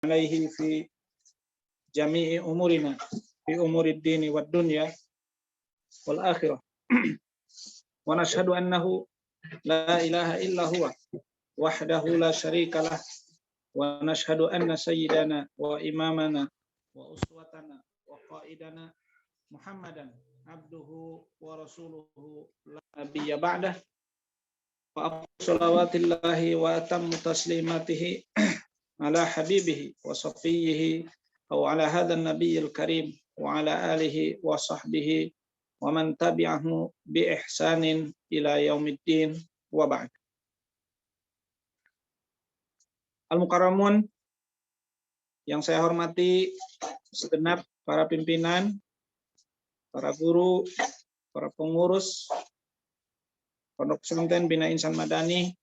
عليه في جميع أمورنا في أمور الدين والدنيا والآخرة ونشهد أنه لا إله إلا هو وحده لا شريك له ونشهد أن سيدنا وإمامنا وأسوتنا وقائدنا محمدا عبده ورسوله لا نبي بعده وأفضل صلوات الله وأتم تسليماته على حبيبه وصفيه أو على هذا النبي الكريم وعلى آله وصحبه ومن تبعه بإحسان إلى يوم الدين وبعد. Al-Mukarramun yang saya hormati segenap para pimpinan, para guru, para pengurus Pondok Pesantren Bina Insan Madani,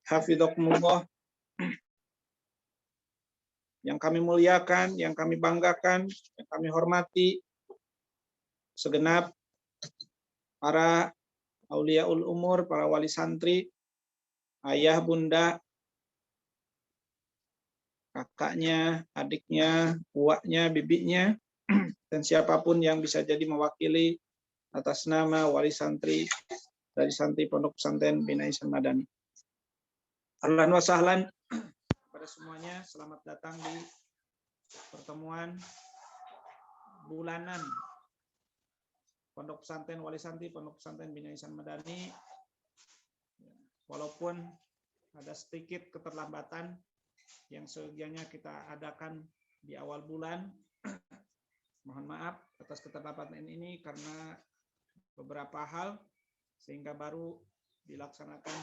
Hafidzakumullah, yang kami muliakan, yang kami banggakan, yang kami hormati, segenap para auliaul umur, para wali santri, ayah, bunda, kakaknya, adiknya, uaknya, bibinya, dan siapapun yang bisa jadi mewakili atas nama wali santri dari santri Pondok Pesantren Bina Insan Madani. Ahlan wa sahlan pada semuanya, selamat datang di pertemuan bulanan Pondok Pesantren Wali Santri Pondok Pesantren Bina Insan Madani. Walaupun ada sedikit keterlambatan yang seyogianya kita adakan di awal bulan, mohon maaf atas keterlambatan ini karena beberapa hal sehingga baru dilaksanakan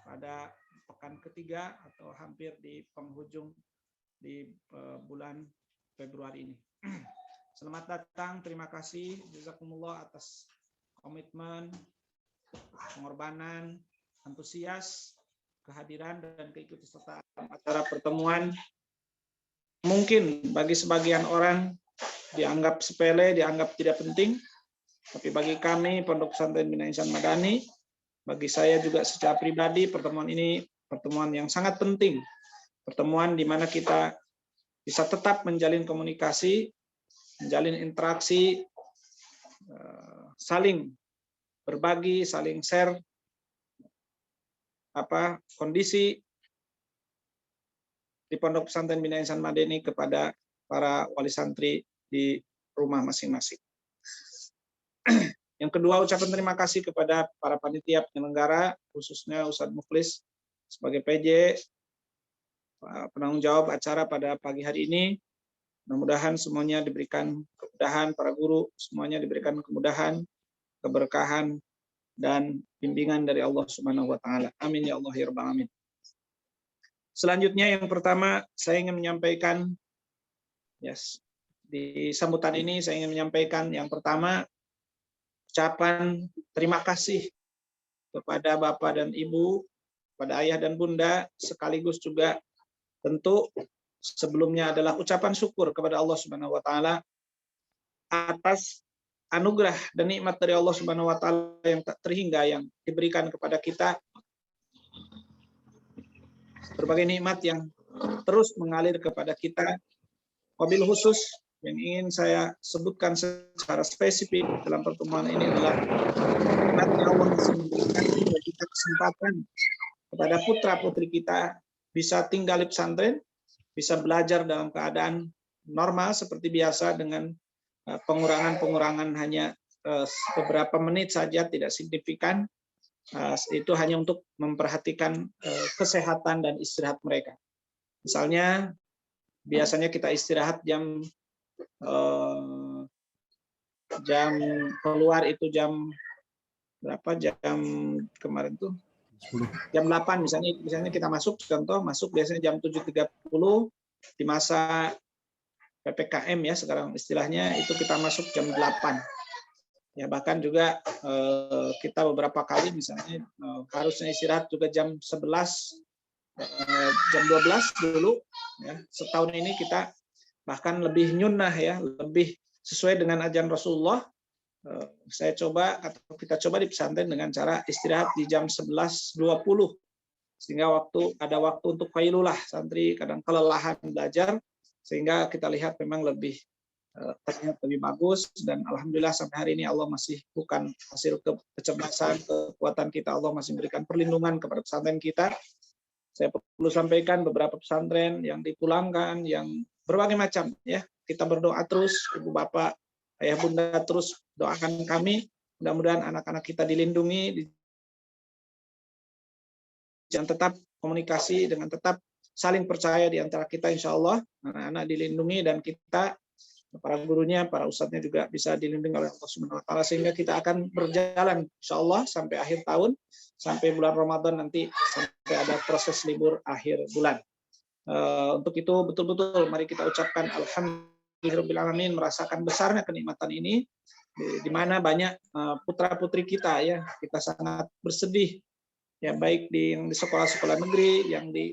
pada pekan ketiga atau hampir di penghujung di bulan Februari ini. Selamat datang, terima kasih jazakumullah atas komitmen, pengorbanan, antusias, kehadiran dan keikutsertaan acara pertemuan. Mungkin bagi sebagian orang dianggap sepele, dianggap tidak penting, tapi bagi kami Pondok Pesantren Bina Insan Madani, bagi saya juga secara pribadi, pertemuan ini pertemuan yang sangat penting. Pertemuan di mana kita bisa tetap menjalin komunikasi, menjalin interaksi, saling berbagi, saling share kondisi di Pondok Pesantren Bina Insan Madani kepada para wali santri di rumah masing-masing. Yang kedua, ucapan terima kasih kepada para panitia penyelenggara, khususnya Ustadz Mukhlis sebagai PJ, penanggung jawab acara pada pagi hari ini. Mudah-mudahan semuanya diberikan kemudahan, para guru semuanya diberikan kemudahan, keberkahan, dan bimbingan dari Allah Subhanahu wa Ta'ala. Amin ya Allah ya Rabbal Alamin. Selanjutnya, yang pertama, saya ingin menyampaikan, di sambutan ini saya ingin menyampaikan yang pertama, ucapan terima kasih kepada Bapak dan Ibu, pada ayah dan bunda, sekaligus juga tentu sebelumnya adalah ucapan syukur kepada Allah Subhanahu wa Ta'ala atas anugerah dan nikmat dari Allah Subhanahu wa Ta'ala yang tak terhingga yang diberikan kepada kita, berbagai nikmat yang terus mengalir kepada kita. Wabil khusus yang ingin saya sebutkan secara spesifik dalam pertemuan ini adalah nikmatnya Allah memberikan kita kesempatan kepada putra-putri kita bisa tinggal di pesantren, bisa belajar dalam keadaan normal seperti biasa dengan pengurangan-pengurangan hanya beberapa menit saja, tidak signifikan. Itu hanya untuk memperhatikan kesehatan dan istirahat mereka. Misalnya, biasanya kita istirahat jam keluar itu jam berapa? Jam kemarin tuh jam 8 misalnya kita masuk, contoh masuk biasanya jam 7.30 di masa PPKM ya sekarang istilahnya, itu kita masuk jam 8. Ya bahkan juga kita beberapa kali misalnya harusnya istirahat juga jam 11, jam 12 dulu ya. Setahun ini kita bahkan lebih nyunnah ya, lebih sesuai dengan ajaran Rasulullah. Kita coba di pesantren dengan cara istirahat di jam 11.20 sehingga ada waktu untuk qailulah. Santri kadang kelelahan belajar, sehingga kita lihat memang terlihat lebih bagus. Dan alhamdulillah sampai hari ini Allah masih bukan hasil kecerdasan, kekuatan kita, Allah masih memberikan perlindungan kepada pesantren kita. Saya perlu sampaikan beberapa pesantren yang dipulangkan, yang berbagai macam ya. Kita berdoa terus, Ibu Bapak, Ayah Bunda terus doakan kami, mudah-mudahan anak-anak kita dilindungi, dan tetap komunikasi dengan tetap saling percaya di antara kita, insya Allah anak-anak dilindungi, dan kita, para gurunya, para ustadznya juga bisa dilindungi oleh Allah Subhanahu wa Ta'ala, sehingga kita akan berjalan insya Allah sampai akhir tahun, sampai bulan Ramadan nanti, sampai ada proses libur akhir bulan. Untuk itu betul-betul mari kita ucapkan alhamdulillahirobbilalamin, merasakan besarnya kenikmatan ini, di mana banyak putra-putri kita ya, kita sangat bersedih ya, baik di sekolah-sekolah negeri, yang di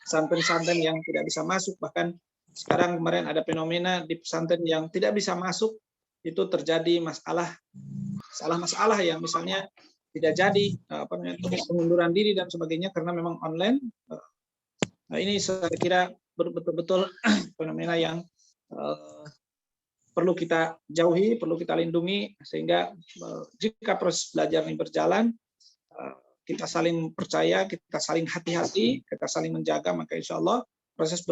pesantren-pesantren yang tidak bisa masuk, bahkan sekarang kemarin ada fenomena di pesantren yang tidak bisa masuk, itu terjadi masalah yang misalnya tidak jadi pengunduran diri dan sebagainya karena memang online. Nah, ini saya kira betul-betul fenomena yang perlu kita jauhi, perlu kita lindungi, sehingga jika proses belajar ini berjalan, kita saling percaya, kita saling hati-hati, kita saling menjaga, maka insya Allah proses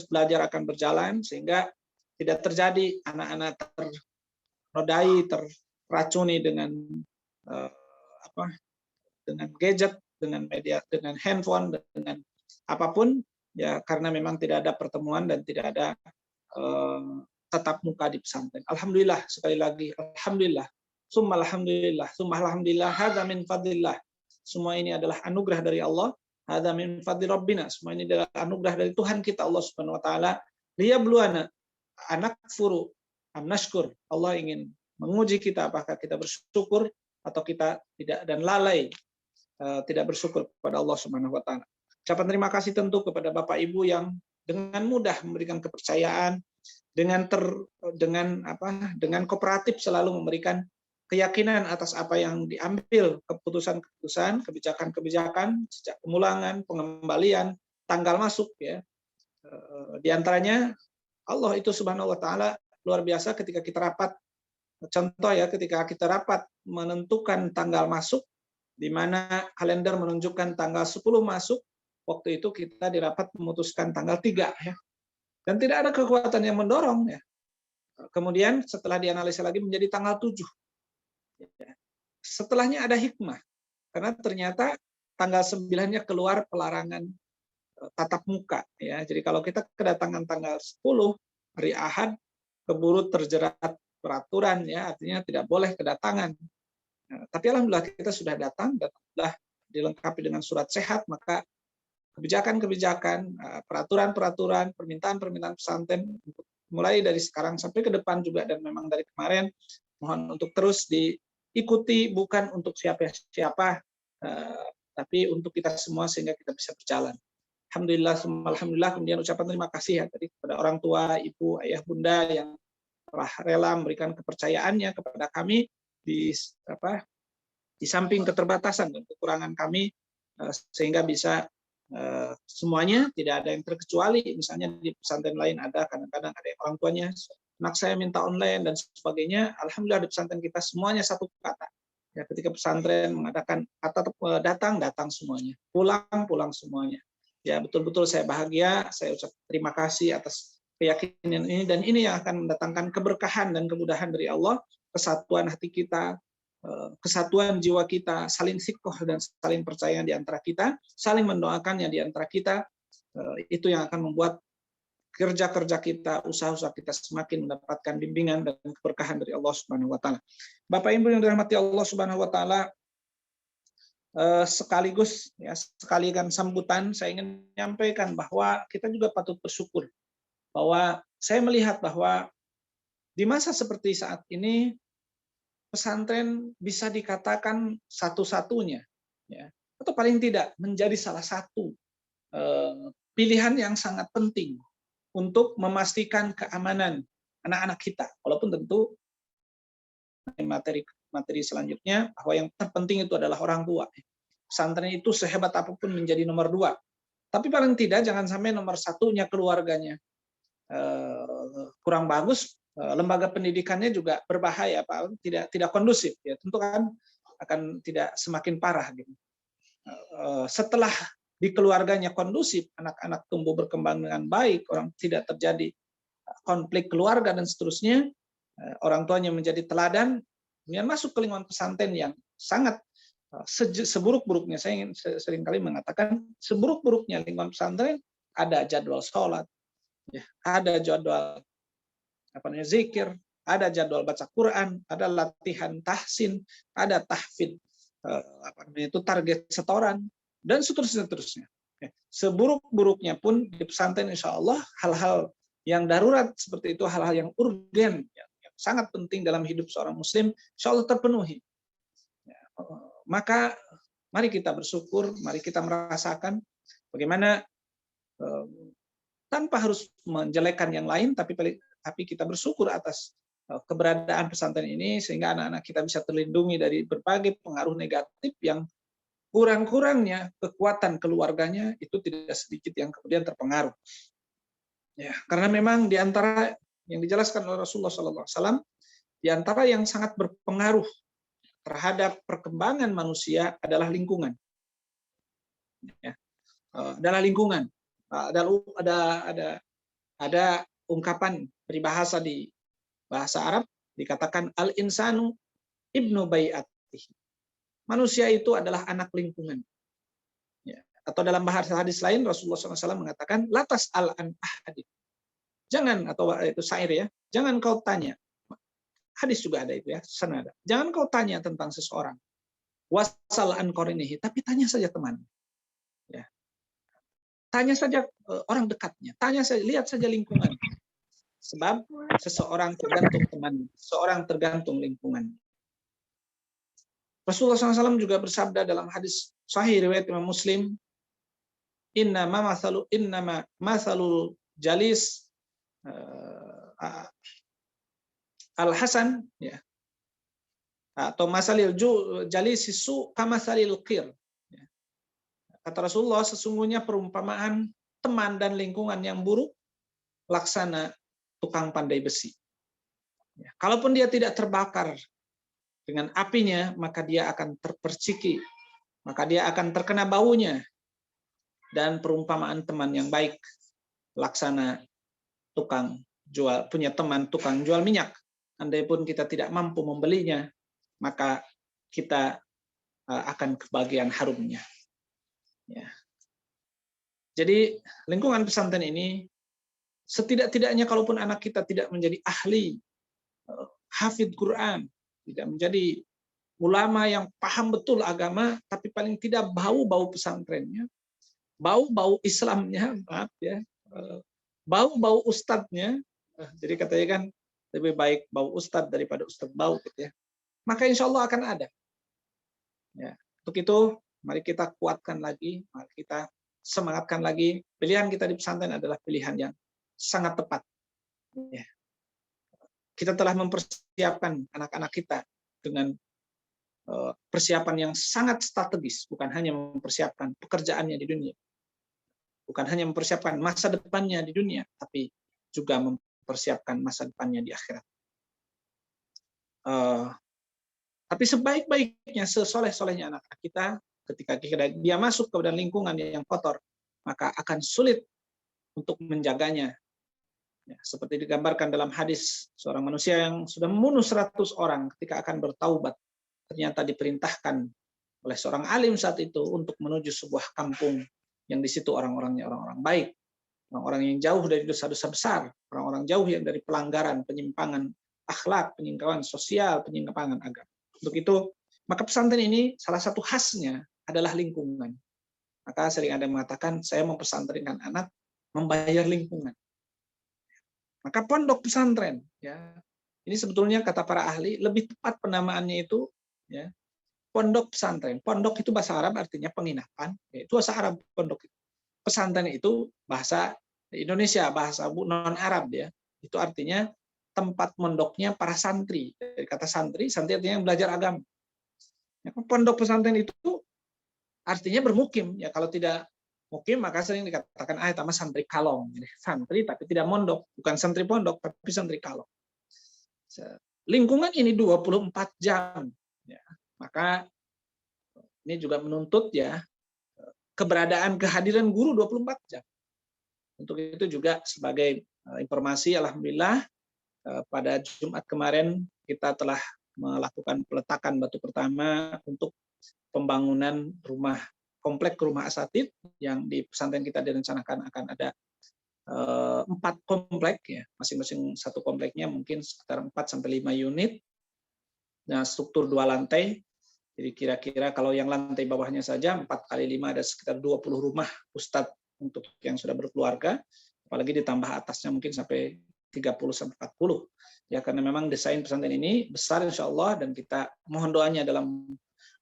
belajar akan berjalan, sehingga tidak terjadi anak-anak ternodai, terracuni dengan dengan gadget, dengan media, dengan handphone, dengan apapun ya, karena memang tidak ada pertemuan dan tidak ada tatap muka di pesantren. Alhamdulillah, sekali lagi alhamdulillah, summa alhamdulillah, hadza min fadlillah. Semua ini adalah anugerah dari Allah. Hadza min fadli rabbina. Semua ini adalah anugerah dari Tuhan kita, Allah Subhanahu wa taala. Liyabluwana anakfuru am nashkur. Allah ingin menguji kita apakah kita bersyukur atau kita tidak, dan lalai tidak bersyukur kepada Allah Subhanahu wa taala. Ucapan terima kasih tentu kepada Bapak Ibu yang dengan mudah memberikan kepercayaan, dengan kooperatif selalu memberikan keyakinan atas apa yang diambil, keputusan-keputusan, kebijakan-kebijakan, sejak pemulangan, pengembalian, tanggal masuk ya. Di antaranya Allah itu Subhanahu wa taala luar biasa ketika kita rapat. Contoh ya, ketika kita rapat menentukan tanggal masuk, di mana kalender menunjukkan tanggal 10 masuk, waktu itu kita di rapat memutuskan tanggal 3 ya. Dan tidak ada kekuatan yang mendorong ya. Kemudian setelah dianalisa lagi menjadi tanggal 7. Setelahnya ada hikmah, karena ternyata tanggal 9-nya keluar pelarangan tatap muka ya. Jadi kalau kita kedatangan tanggal 10 hari Ahad, keburu terjerat peraturan ya, artinya tidak boleh kedatangan. Nah, tapi alhamdulillah kita sudah datang dan sudah dilengkapi dengan surat sehat, maka kebijakan-kebijakan, peraturan-peraturan, permintaan-permintaan pesantren mulai dari sekarang sampai ke depan juga, dan memang dari kemarin, mohon untuk terus diikuti, bukan untuk siapa-siapa, tapi untuk kita semua sehingga kita bisa berjalan. Alhamdulillah, kemudian ucapan terima kasih ya tadi kepada orang tua, ibu, ayah, bunda yang telah rela memberikan kepercayaannya kepada kami di samping keterbatasan dan kekurangan kami, sehingga bisa semuanya, tidak ada yang terkecuali. Misalnya di pesantren lain ada kadang-kadang ada yang orang tuanya, anak saya minta online dan sebagainya. Alhamdulillah di pesantren kita semuanya satu kata. Ya, ketika pesantren mengatakan kata datang semuanya, pulang semuanya. Ya, betul-betul saya bahagia, saya ucap terima kasih atas keyakinan ini, dan ini yang akan mendatangkan keberkahan dan kemudahan dari Allah, kesatuan hati kita, kesatuan jiwa kita, saling sikoh dan saling percaya di antara kita, saling mendoakannya di antara kita, itu yang akan membuat kerja-kerja kita, usaha-usaha kita semakin mendapatkan bimbingan dan keberkahan dari Allah Subhanahu wa taala. Bapak Ibu yang dirahmati Allah Subhanahu wa taala, sekalikan sambutan saya ingin menyampaikan bahwa kita juga patut bersyukur bahwa saya melihat bahwa di masa seperti saat ini pesantren bisa dikatakan satu-satunya, ya, atau paling tidak menjadi salah satu pilihan yang sangat penting untuk memastikan keamanan anak-anak kita. Walaupun tentu materi selanjutnya bahwa yang terpenting itu adalah orang tua. pesantren itu sehebat apapun menjadi nomor 2. Tapi paling tidak jangan sampai nomor 1-nya keluarganya kurang bagus, lembaga pendidikannya juga berbahaya, Pak, tidak kondusif, ya tentu kan akan tidak semakin parah gitu. Setelah di keluarganya kondusif, anak-anak tumbuh berkembang dengan baik, orang tidak terjadi konflik keluarga dan seterusnya, orang tuanya menjadi teladan, kemudian masuk ke lingkungan pesantren yang sangat seburuk-buruknya, saya ingin seringkali mengatakan seburuk-buruknya lingkungan pesantren, ada jadwal sholat, ya, ada jadwal zikir, ada jadwal baca Quran, ada latihan tahsin, ada tahfidz, itu target setoran, dan seterusnya. Seburuk-buruknya pun di pesantren insya Allah hal-hal yang darurat seperti itu, hal-hal yang urgen, yang sangat penting dalam hidup seorang muslim, insya Allah terpenuhi. Maka mari kita bersyukur, mari kita merasakan bagaimana tanpa harus menjelekkan yang lain, tapi kita bersyukur atas keberadaan pesantren ini sehingga anak-anak kita bisa terlindungi dari berbagai pengaruh negatif yang kurang-kurangnya kekuatan keluarganya itu tidak sedikit yang kemudian terpengaruh. Ya, karena memang di antara yang dijelaskan oleh Rasulullah SAW, di antara yang sangat berpengaruh terhadap perkembangan manusia adalah lingkungan. Ya, adalah lingkungan. Ada ungkapan peribahasa di bahasa Arab dikatakan al-insanu ibnu bai'atihi. Manusia itu adalah anak lingkungan. Ya. Atau dalam bahasa hadis lain Rasulullah SAW mengatakan latas al-an ahadin. Jangan, atau itu syair ya, jangan kau tanya. Hadis juga ada itu ya, sanada. Jangan kau tanya tentang seseorang. Wasal an qarinihi, tapi tanya saja teman. Ya. Tanya saja orang dekatnya. Tanya saja, lihat saja lingkungan. Sebab seseorang tergantung teman, seseorang tergantung lingkungan. Rasulullah SAW juga bersabda dalam hadis sahih riwayat Imam Muslim, innama mathalul jalis al-hasan, ya, atau masalil jalisi su kamasalil qir. Kata Rasulullah, sesungguhnya perumpamaan teman dan lingkungan yang buruk laksana tukang pandai besi. Ya, kalaupun dia tidak terbakar dengan apinya, maka dia akan terperciki, maka dia akan terkena baunya. Dan perumpamaan teman yang baik laksana tukang jual, punya teman tukang jual minyak. Andaipun kita tidak mampu membelinya, maka kita akan kebagian harumnya. Ya. Jadi lingkungan pesantren ini setidak-tidaknya kalaupun anak kita tidak menjadi ahli hafidz Quran, tidak menjadi ulama yang paham betul agama, tapi paling tidak bau-bau pesantrennya, bau-bau Islamnya, maaf ya, bau-bau ustadznya. Jadi katanya kan lebih baik bau ustadz daripada ustadz bau, gitu ya. Maka insya Allah akan ada. Ya, untuk itu mari kita kuatkan lagi, mari kita semangatkan lagi. Pilihan kita di pesantren adalah pilihan yang sangat tepat. Ya. Kita telah mempersiapkan anak-anak kita dengan persiapan yang sangat strategis, bukan hanya mempersiapkan pekerjaannya di dunia, bukan hanya mempersiapkan masa depannya di dunia, tapi juga mempersiapkan masa depannya di akhirat. Tapi sebaik-baiknya, sesoleh-solehnya anak-anak kita, ketika dia masuk ke dalam lingkungan yang kotor, maka akan sulit untuk menjaganya. Ya, seperti digambarkan dalam hadis, seorang manusia yang sudah membunuh 100 orang ketika akan bertaubat, ternyata diperintahkan oleh seorang alim saat itu untuk menuju sebuah kampung yang di situ orang-orangnya orang-orang baik, orang-orang yang jauh dari dosa-dosa besar, orang-orang jauh yang dari pelanggaran, penyimpangan akhlak, penyimpangan sosial, penyimpangan agama. Untuk itu, maka pesantren ini salah satu khasnya adalah lingkungan. Maka sering ada yang mengatakan, saya mempesantrenkan anak membayar lingkungan. Maka pondok pesantren, ya, ini sebetulnya kata para ahli lebih tepat penamaannya itu, ya, pondok pesantren. Pondok itu bahasa Arab artinya penginapan, itu bahasa Arab pondok. Pesantren itu bahasa Indonesia, bahasa non Arab, ya, itu artinya tempat mondoknya para santri. Dari kata santri, santri artinya yang belajar agama. Ya, pondok pesantren itu artinya bermukim. Ya kalau tidak mukim maka sering dikatakan sama santri kalong. Santri tapi tidak mondok, bukan santri pondok tapi santri kalong. Lingkungan ini 24 jam. Ya, maka ini juga menuntut ya keberadaan kehadiran guru 24 jam. Untuk itu juga sebagai informasi, alhamdulillah pada Jumat kemarin kita telah melakukan peletakan batu pertama untuk pembangunan komplek rumah asatid yang di pesantren kita direncanakan akan ada 4 komplek ya, masing-masing satu kompleknya mungkin sekitar 4-5 unit. Nah, struktur 2 lantai. Jadi kira-kira kalau yang lantai bawahnya saja 4 kali 5 ada sekitar 20 rumah ustadz untuk yang sudah berkeluarga, apalagi ditambah atasnya mungkin sampai 30-40. Ya karena memang desain pesantren ini besar insya Allah, dan kita mohon doanya dalam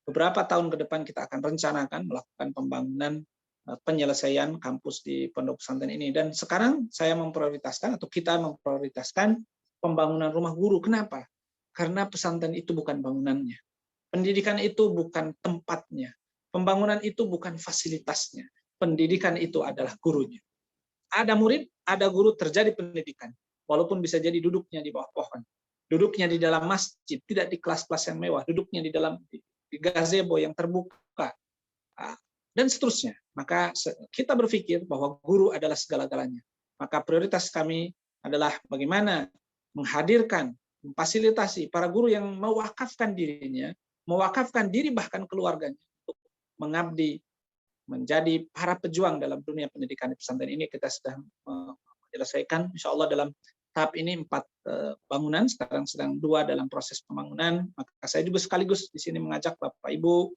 beberapa tahun ke depan kita akan rencanakan melakukan pembangunan penyelesaian kampus di pondok pesantren ini. Dan sekarang saya memprioritaskan atau kita memprioritaskan pembangunan rumah guru. Kenapa? Karena pesantren itu bukan bangunannya. Pendidikan itu bukan tempatnya. Pembangunan itu bukan fasilitasnya. Pendidikan itu adalah gurunya. Ada murid, ada guru, terjadi pendidikan. Walaupun bisa jadi duduknya di bawah pohon. Duduknya di dalam masjid, tidak di kelas-kelas yang mewah. Duduknya di dalam di gazebo yang terbuka. Dan seterusnya. Maka kita berpikir bahwa guru adalah segala-galanya. Maka prioritas kami adalah bagaimana menghadirkan, memfasilitasi para guru yang mewakafkan dirinya, mewakafkan diri bahkan keluarganya untuk mengabdi, menjadi para pejuang dalam dunia pendidikan di pesantren ini. Kita sudah menyelesaikan insya Allah dalam tahap ini 4 bangunan, sekarang sedang 2 dalam proses pembangunan. Maka saya juga sekaligus di sini mengajak Bapak Ibu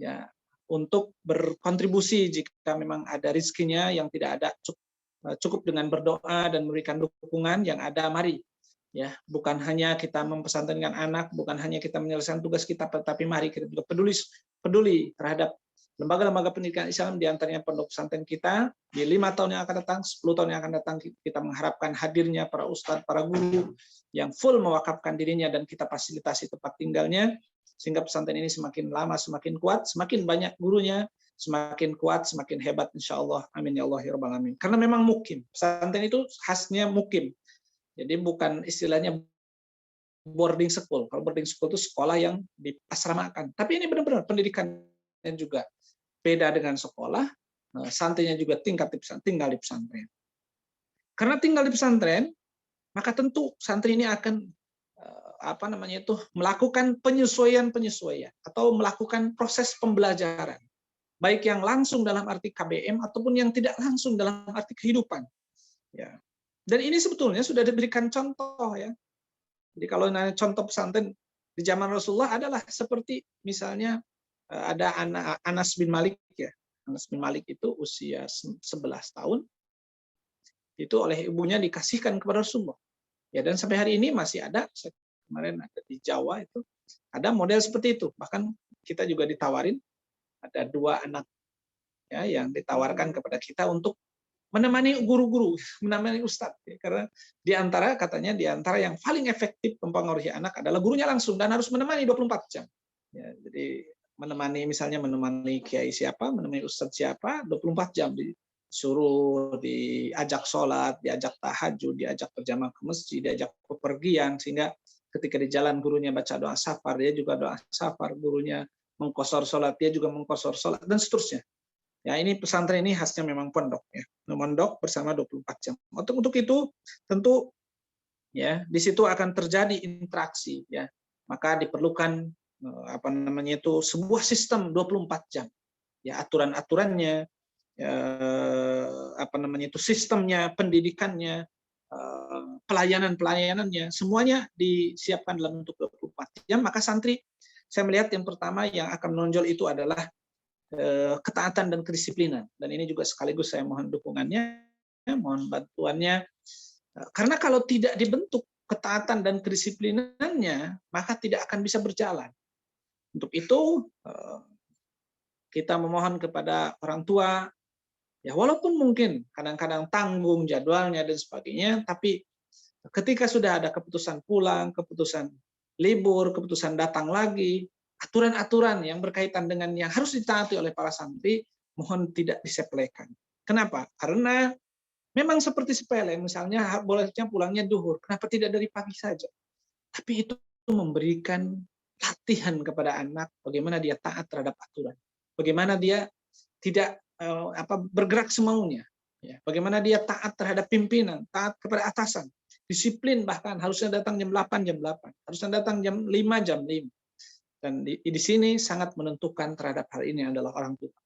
ya untuk berkontribusi jika memang ada rezekinya, yang tidak ada cukup dengan berdoa dan memberikan dukungan, yang ada mari. Ya, bukan hanya kita mempesantrenkan anak, bukan hanya kita menyelesaikan tugas kita, tetapi mari kita juga peduli terhadap lembaga-lembaga pendidikan Islam, di antaranya pondok pesantren kita. Di 5 tahun yang akan datang, 10 tahun yang akan datang, kita mengharapkan hadirnya para ustadz, para guru yang full mewakafkan dirinya, dan kita fasilitasi tempat tinggalnya, sehingga pesantren ini semakin lama semakin kuat, semakin banyak gurunya, semakin kuat, semakin hebat insya Allah. Amin ya Allah ya rabbal alamin. Karena memang mukim, pesantren itu khasnya mukim. Jadi bukan istilahnya boarding school. Kalau boarding school itu sekolah yang diasramakan. Tapi ini benar-benar pendidikannya juga beda dengan sekolah. Santrinya juga tinggal di pesantren. Karena tinggal di pesantren, maka tentu santri ini akan melakukan penyesuaian atau melakukan proses pembelajaran. Baik yang langsung dalam arti KBM ataupun yang tidak langsung dalam arti kehidupan. Ya. Dan ini sebetulnya sudah diberikan contoh ya. Jadi kalau contoh pesantren di zaman Rasulullah adalah seperti misalnya ada Anas bin Malik ya. Anas bin Malik itu usia 11 tahun. Itu oleh ibunya dikasihkan kepada Rasulullah. Ya, dan sampai hari ini masih ada, kemarin ada di Jawa itu ada model seperti itu. Bahkan kita juga ditawarin, ada 2 anak ya yang ditawarkan kepada kita untuk menemani guru-guru, menemani ustadz. Ya, karena di antara yang paling efektif mempengaruhi anak adalah gurunya langsung, dan harus menemani 24 jam. Ya, jadi misalnya menemani kiai siapa, menemani ustadz siapa, 24 jam. Disuruh diajak sholat, diajak tahajud, diajak berjamaah ke masjid, diajak bepergian, sehingga ketika di jalan gurunya baca doa safar, dia juga doa safar, gurunya mengqosor sholat, dia juga mengqosor sholat, dan seterusnya. Ya, ini pesantren ini khasnya memang pondok ya. Mondok bersama 24 jam. Untuk itu tentu ya di situ akan terjadi interaksi ya. Maka diperlukan sebuah sistem 24 jam. Ya, aturan-aturannya sistemnya, pendidikannya, pelayanannya, semuanya disiapkan dalam bentuk 24 jam. Maka santri, saya melihat yang pertama yang akan menonjol itu adalah ketaatan dan kedisiplinan. Dan ini juga sekaligus saya mohon dukungannya, mohon bantuannya. Karena kalau tidak dibentuk ketaatan dan kedisiplinannya, maka tidak akan bisa berjalan. Untuk itu kita memohon kepada orang tua, ya walaupun mungkin kadang-kadang tanggung jadwalnya dan sebagainya, tapi ketika sudah ada keputusan pulang, keputusan libur, keputusan datang lagi, aturan-aturan yang berkaitan dengan yang harus ditaati oleh para santri mohon tidak disepelekan. Kenapa? Karena memang seperti sepele, misalnya bolehnya pulangnya duhur, kenapa tidak dari pagi saja? Tapi itu memberikan latihan kepada anak bagaimana dia taat terhadap aturan, bagaimana dia tidak bergerak semaunya, ya. Bagaimana dia taat terhadap pimpinan, taat kepada atasan, disiplin, bahkan harusnya datang jam 8, harusnya datang jam 5, jam 5. Dan di sini sangat menentukan terhadap hal ini adalah orang tua.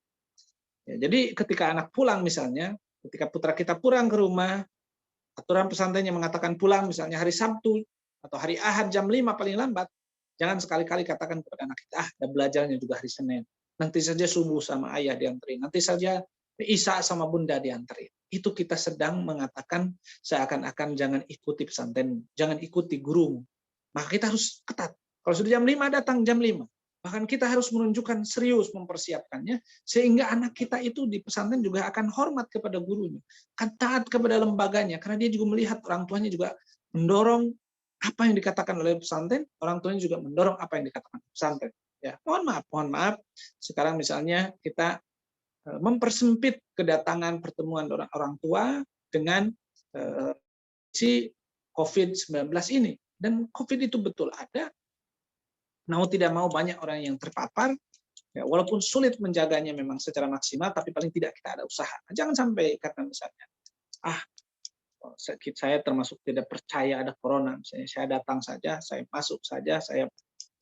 Ya, jadi ketika anak pulang misalnya, ketika putra kita pulang ke rumah, aturan pesantrennya mengatakan pulang misalnya hari Sabtu atau hari Ahad jam 5 paling lambat, jangan sekali-kali katakan kepada anak kita, ada belajarnya juga hari Senin. Nanti saja subuh sama ayah dianterin, nanti saja Isya sama bunda dianterin. Itu kita sedang mengatakan seakan-akan jangan ikuti pesantren, jangan ikuti guru. Maka kita harus ketat. Kalau sudah jam 5 datang jam 5. Bahkan kita harus menunjukkan serius mempersiapkannya, sehingga anak kita itu di pesantren juga akan hormat kepada gurunya, akan taat kepada lembaganya, karena dia juga melihat orang tuanya juga mendorong apa yang dikatakan oleh pesantren, orang tuanya juga mendorong apa yang dikatakan pesantren. Ya, mohon maaf. Sekarang misalnya kita mempersempit kedatangan pertemuan orang tua dengan si COVID-19 ini. Dan COVID itu betul ada, mau tidak mau banyak orang yang terpapar, ya, walaupun sulit menjaganya memang secara maksimal, tapi paling tidak kita ada usaha. Jangan sampai kata misalnya, saya termasuk tidak percaya ada corona, misalnya saya datang saja, saya masuk saja, saya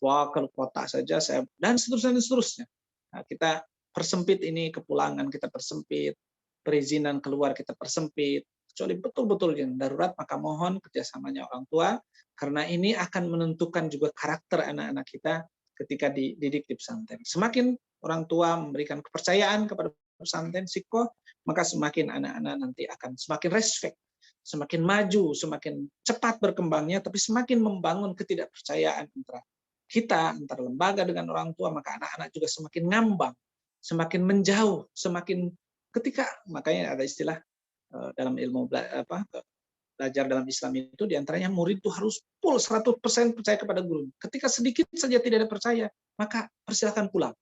bawa ke kota saja, dan seterusnya. Nah, kita persempit ini kepulangan, kita persempit perizinan keluar, kita persempit, kecuali betul-betul yang darurat, maka mohon kerjasamanya orang tua, karena ini akan menentukan juga karakter anak-anak kita ketika dididik di pesantren. Semakin orang tua memberikan kepercayaan kepada pesantren sikoh, maka semakin anak-anak nanti akan semakin respect, semakin maju, semakin cepat berkembangnya, tapi semakin membangun ketidakpercayaan antara lembaga dengan orang tua, maka anak-anak juga semakin ngambang, semakin menjauh, semakin ketika, makanya ada istilah dalam ilmu belajar dalam Islam itu, diantaranya murid itu harus full 100% percaya kepada guru. Ketika sedikit saja tidak ada percaya, maka persilakan pulang.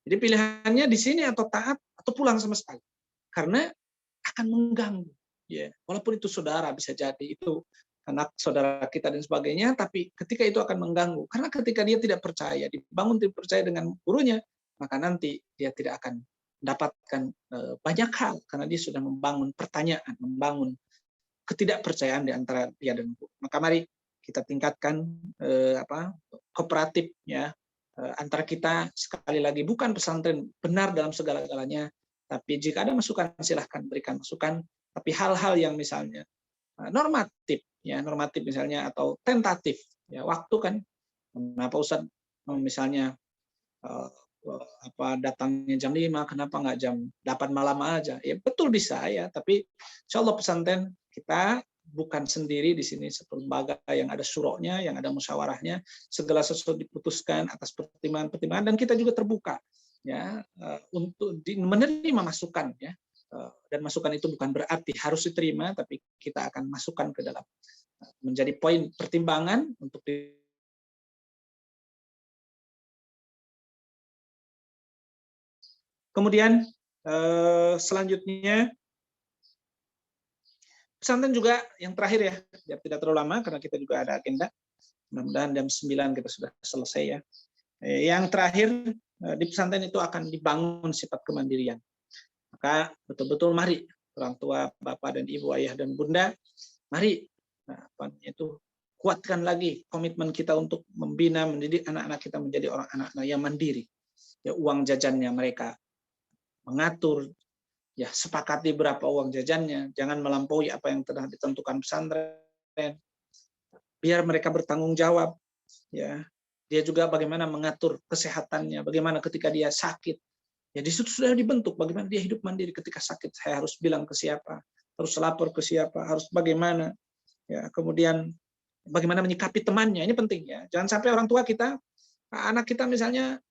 Jadi pilihannya di sini atau taat atau pulang sama sekali, karena akan mengganggu. Ya, walaupun itu saudara, bisa jadi itu anak saudara kita dan sebagainya, tapi ketika itu akan mengganggu, karena ketika dia tidak percaya, dibangun tidak percaya dengan gurunya, maka nanti dia tidak akan mendapatkan banyak hal, karena dia sudah membangun pertanyaan, membangun ketidakpercayaan di antara dia dan guru. Maka mari kita tingkatkan kooperatif, ya, antara kita. Sekali lagi, bukan pesantren benar dalam segala-galanya, tapi jika ada masukan silahkan berikan masukan. Tapi hal-hal yang misalnya normatif misalnya, atau tentatif, ya, waktu kan, kenapa Ustaz misalnya datangnya jam 5, kenapa nggak jam 8 malam aja? Ya betul bisa ya, tapi insya Allah pesantren kita bukan sendiri di sini, seperti lembaga yang ada syuroknya, yang ada musyawarahnya, segala sesuatu diputuskan atas pertimbangan-pertimbangan, dan kita juga terbuka, ya, untuk menerima masukan, ya, dan masukan itu bukan berarti harus diterima, tapi kita akan masukkan ke dalam menjadi poin pertimbangan untuk kemudian selanjutnya pesantren juga yang terakhir, ya, biar tidak terlalu lama karena kita juga ada agenda. Mudah-mudahan jam 9 kita sudah selesai, ya. Yang terakhir, di pesantren itu akan dibangun sifat kemandirian. Maka betul-betul mari orang tua, bapak dan ibu, ayah dan bunda, mari itu kuatkan lagi komitmen kita untuk membina, mendidik anak-anak kita menjadi orang anak-anak yang mandiri. Ya, uang jajannya mereka mengatur, ya, sepakati berapa uang jajannya, jangan melampaui apa yang telah ditentukan pesantren. Biar mereka bertanggung jawab, ya. Dia juga bagaimana mengatur kesehatannya, bagaimana ketika dia sakit. Ya, di situ sudah dibentuk bagaimana dia hidup mandiri ketika sakit. Saya harus bilang ke siapa, harus lapor ke siapa, harus bagaimana. Ya, kemudian bagaimana menyikapi temannya, ini penting, ya. Jangan sampai orang tua kita, anak kita misalnya,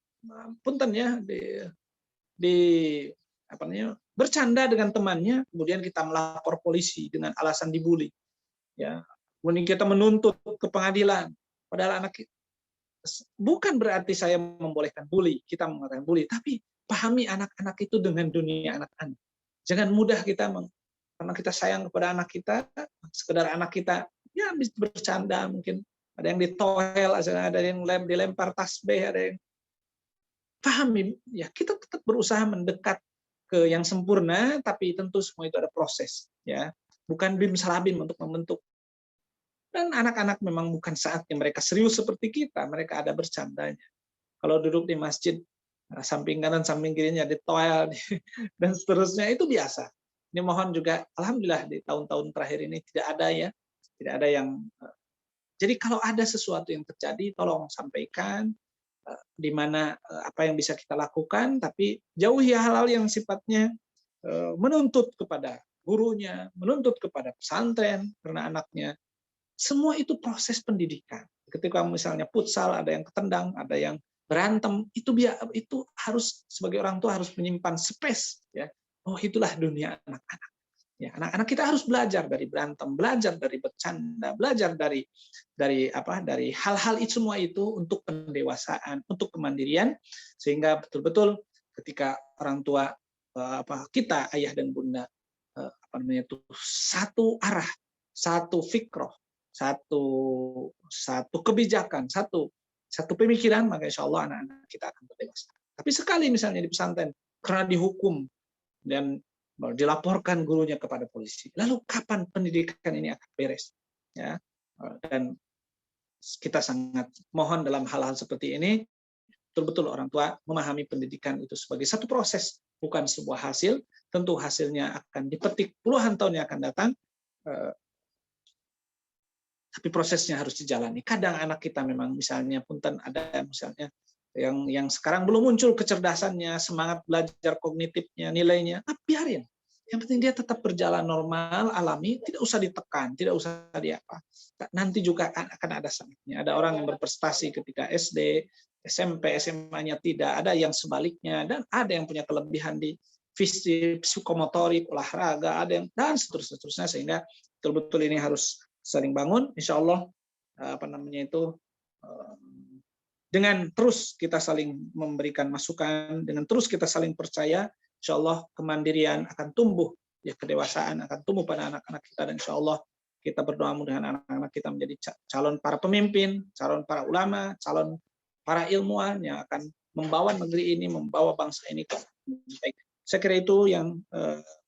punten, ya, bercanda dengan temannya, kemudian kita melapor polisi dengan alasan dibully, ya. Kemudian kita menuntut ke pengadilan, padahal anak bukan berarti saya membolehkan bully, kita mengatakan bully, tapi pahami anak-anak itu dengan dunia anak-anak. Jangan mudah kita karena kita sayang kepada anak kita, sekedar anak kita ya bercanda, mungkin ada yang ditoel, ada yang dilempar tasbih, ada yang pahami ya, kita tetap berusaha mendekat ke yang sempurna, tapi tentu semua itu ada proses ya, bukan bim salabim untuk membentuk. Dan anak-anak memang bukan saatnya mereka serius seperti kita, mereka ada bercandanya. Kalau duduk di masjid, samping kanan, samping kirinya ditoel, dan seterusnya, itu biasa. Ini mohon juga, alhamdulillah di tahun-tahun terakhir ini tidak ada ya, tidak ada yang. Jadi kalau ada sesuatu yang terjadi, tolong sampaikan di mana apa yang bisa kita lakukan, tapi jauhi hal-hal yang sifatnya menuntut kepada gurunya, menuntut kepada pesantren karena anaknya. Semua itu proses pendidikan. Ketika misalnya futsal, ada yang ketendang, ada yang berantem, itu harus sebagai orang tua harus menyimpan space ya. Oh, itulah dunia anak-anak. Ya, anak-anak kita harus belajar dari berantem, belajar dari bercanda, belajar dari hal-hal itu semua itu untuk pendewasaan, untuk kemandirian, sehingga betul-betul ketika orang tua kita, ayah dan bunda, satu arah, satu fikroh, satu kebijakan, satu pemikiran, maka insya Allah anak-anak kita akan berdewasa. Tapi sekali misalnya di pesantren karena dihukum dan dilaporkan gurunya kepada polisi, lalu kapan pendidikan ini akan beres? Ya, dan kita sangat mohon dalam hal-hal seperti ini betul-betul orang tua memahami pendidikan itu sebagai satu proses, bukan sebuah hasil. Tentu hasilnya akan dipetik puluhan tahun yang akan datang, tapi prosesnya harus dijalani. Kadang anak kita memang misalnya punten ada misalnya yang sekarang belum muncul kecerdasannya, semangat belajar kognitifnya, nilainya, biarin. Yang penting dia tetap berjalan normal, alami, tidak usah ditekan, tidak usah diapa. Nanti juga akan ada saatnya. Ada orang yang berprestasi ketika SD, SMP, SMA-nya tidak, ada yang sebaliknya, dan ada yang punya kelebihan di fisik, psikomotorik, olahraga, ada yang dan seterusnya, sehingga betul-betul ini harus saling bangun, insya Allah dengan terus kita saling memberikan masukan, dengan terus kita saling percaya, insya Allah kemandirian akan tumbuh, ya kedewasaan akan tumbuh pada anak-anak kita, dan insya Allah kita berdoa mudah-mudahan anak-anak kita menjadi calon para pemimpin, calon para ulama, calon para ilmuwan yang akan membawa negeri ini, membawa bangsa ini ke baik. Saya kira itu yang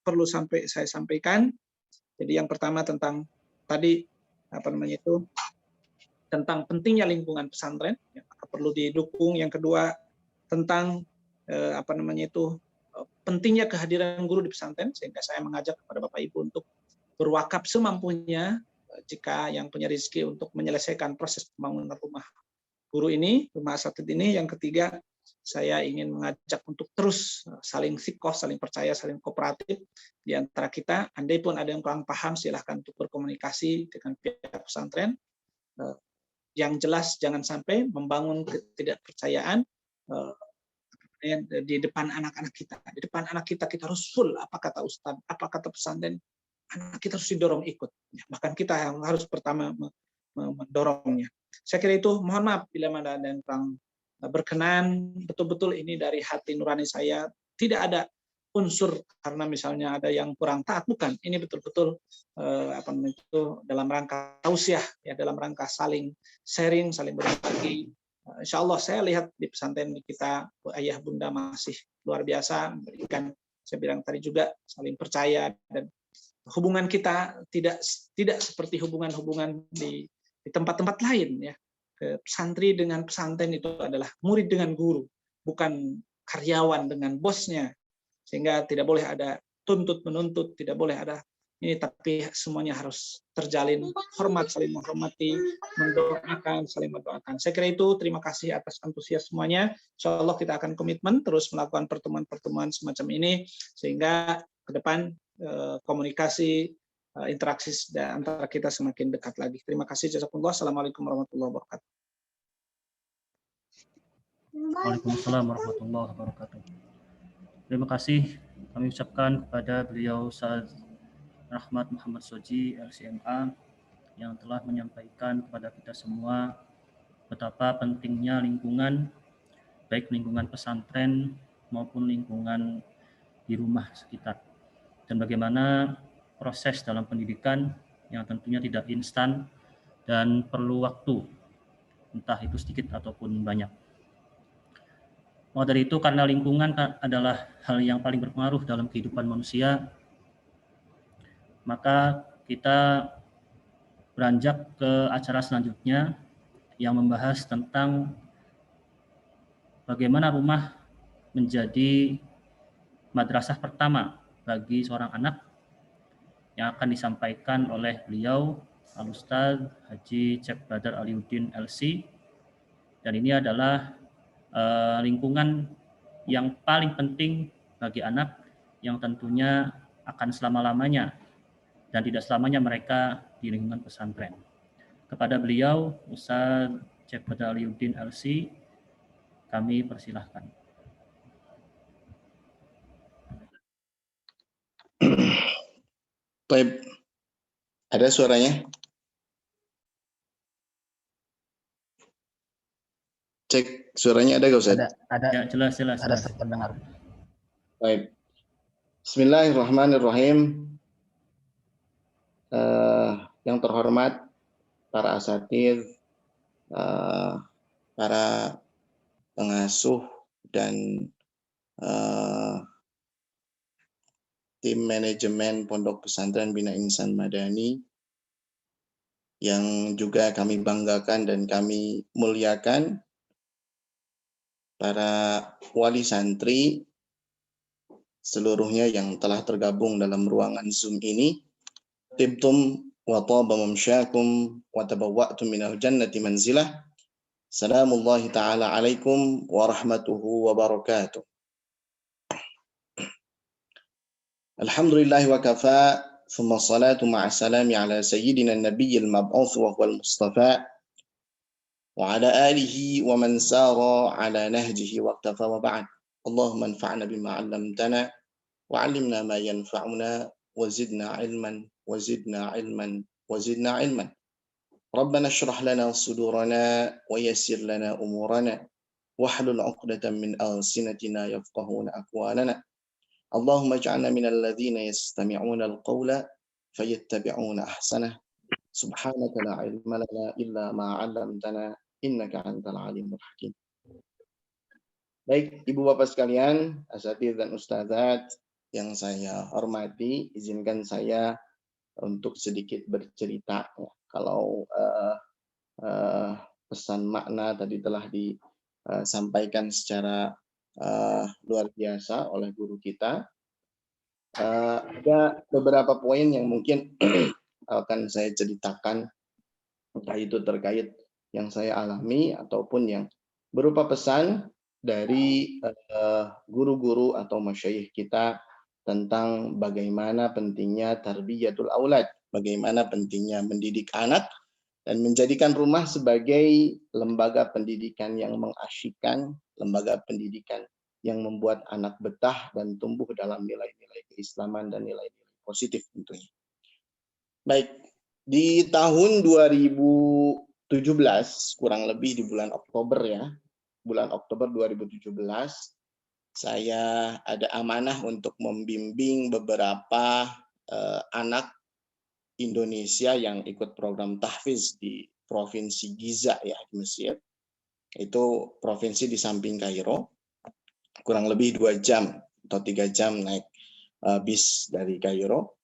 perlu saya sampaikan. Jadi yang pertama tentang tadi tentang pentingnya lingkungan pesantren yang perlu didukung. Yang kedua tentang pentingnya kehadiran guru di pesantren, sehingga saya mengajak kepada Bapak Ibu untuk berwakaf semampunya jika yang punya rezeki untuk menyelesaikan proses pembangunan rumah guru ini, rumah asatid ini. Yang ketiga, saya ingin mengajak untuk terus saling sikoh, saling percaya, saling kooperatif di antara kita. Andai pun ada yang kurang paham, silahkan untuk berkomunikasi dengan pihak pesantren. Yang jelas jangan sampai membangun ketidakpercayaan di depan anak-anak kita. Di depan anak kita harus full, apa kata Ustadz, apa kata pesantren, anak kita harus didorong ikut. Bahkan kita yang harus pertama mendorongnya. Saya kira itu, mohon maaf bila ada yang kurang berkenan, betul-betul ini dari hati nurani saya, tidak ada unsur karena misalnya ada yang kurang taat, bukan. Ini betul-betul dalam rangka tausiah, ya, dalam rangka saling sharing, saling berbagi. Insya Allah saya lihat di pesantren kita, ayah bunda masih luar biasa memberikan, saya bilang tadi juga, saling percaya, dan hubungan kita tidak seperti hubungan-hubungan di tempat-tempat lain, ya. Santri dengan pesantren itu adalah murid dengan guru, bukan karyawan dengan bosnya, sehingga tidak boleh ada tuntut menuntut, tidak boleh ada ini, tapi semuanya harus terjalin hormat, saling menghormati, mendoakan, saling mendoakan. Saya kira itu. Terima kasih atas antusias semuanya. Insya Allah kita akan komitmen terus melakukan pertemuan-pertemuan semacam ini, sehingga ke depan komunikasi, interaksi antara kita semakin dekat lagi. Terima kasih. Jazakumullah. Assalamualaikum warahmatullahi wabarakatuh. Waalaikumsalam warahmatullahi wabarakatuh. Terima kasih kami ucapkan kepada beliau Ustaz Rahmat Muhammad Soji, LCMA, yang telah menyampaikan kepada kita semua betapa pentingnya lingkungan, baik lingkungan pesantren maupun lingkungan di rumah sekitar. Dan bagaimana proses dalam pendidikan yang tentunya tidak instan dan perlu waktu, entah itu sedikit ataupun banyak. Maka dari itu, karena lingkungan adalah hal yang paling berpengaruh dalam kehidupan manusia, maka kita beranjak ke acara selanjutnya yang membahas tentang bagaimana rumah menjadi madrasah pertama bagi seorang anak yang akan disampaikan oleh beliau Al-Ustadz Haji Cep Badar Aliuddin LC. Dan ini adalah lingkungan yang paling penting bagi anak yang tentunya akan selama-lamanya dan tidak selamanya mereka di lingkungan pesantren. Kepada beliau Ustadz Cep Badar Aliuddin LC, kami persilahkan. Baik, ada suaranya? Cek suaranya ada nggak Ustaz? Ada. Ya, jelas. Ada terdengar. Baik. Bismillahirrahmanirrahim. Yang terhormat para asatidz, para pengasuh dan tim manajemen Pondok Pesantren Bina Insan Madani yang juga kami banggakan dan kami muliakan, para wali santri seluruhnya yang telah tergabung dalam ruangan Zoom ini. Tibtum wa taba mamsyakum wa tabawwa'tum minal jannati manzilah. Salamullahi ta'ala alaikum warahmatuhu wabarakatuh. Alhamdulillah wa kafa, thumma salatu ma'a salami ala sayyidina nabiyyil mab'uth wa huwal mustafa wa ala alihi wa man sara ala nahjihi wa iktafa wa ba'd. Allahumma anfa'na bima 'allamtana wa 'allimna ma yanfa'una wa zidna 'ilman wa zidna 'ilman wa zidna 'ilman. Rabbana shrah lana sudurana wa yassir lana umurana wahlul 'uqdatam min alsinatina yafqahuna aqwalana. Allahumma ij'alna minal ladzina yastami'una al-qawla fayattabi'una ahsanah. Subhanaka la ilma lana illa ma 'allamtana innaka antal alimul hakim. Baik, Ibu Bapak sekalian, asatidz dan ustadzat yang saya hormati, izinkan saya untuk sedikit bercerita. Kalau pesan makna tadi telah disampaikan secara luar biasa oleh guru kita. Ada beberapa poin yang mungkin akan saya ceritakan, entah itu terkait yang saya alami ataupun yang berupa pesan dari guru-guru atau masyayikh kita tentang bagaimana pentingnya tarbiyatul aulad, bagaimana pentingnya mendidik anak dan menjadikan rumah sebagai lembaga pendidikan yang mengasyikkan, lembaga pendidikan yang membuat anak betah dan tumbuh dalam nilai-nilai keislaman dan nilai-nilai positif tentunya. Baik, di tahun 2017, kurang lebih di bulan Oktober ya, bulan Oktober 2017, saya ada amanah untuk membimbing beberapa anak Indonesia yang ikut program tahfiz di Provinsi Giza ya, di Mesir. Itu provinsi di samping Kairo. Kurang lebih 2 jam atau 3 jam naik bis dari Kairo.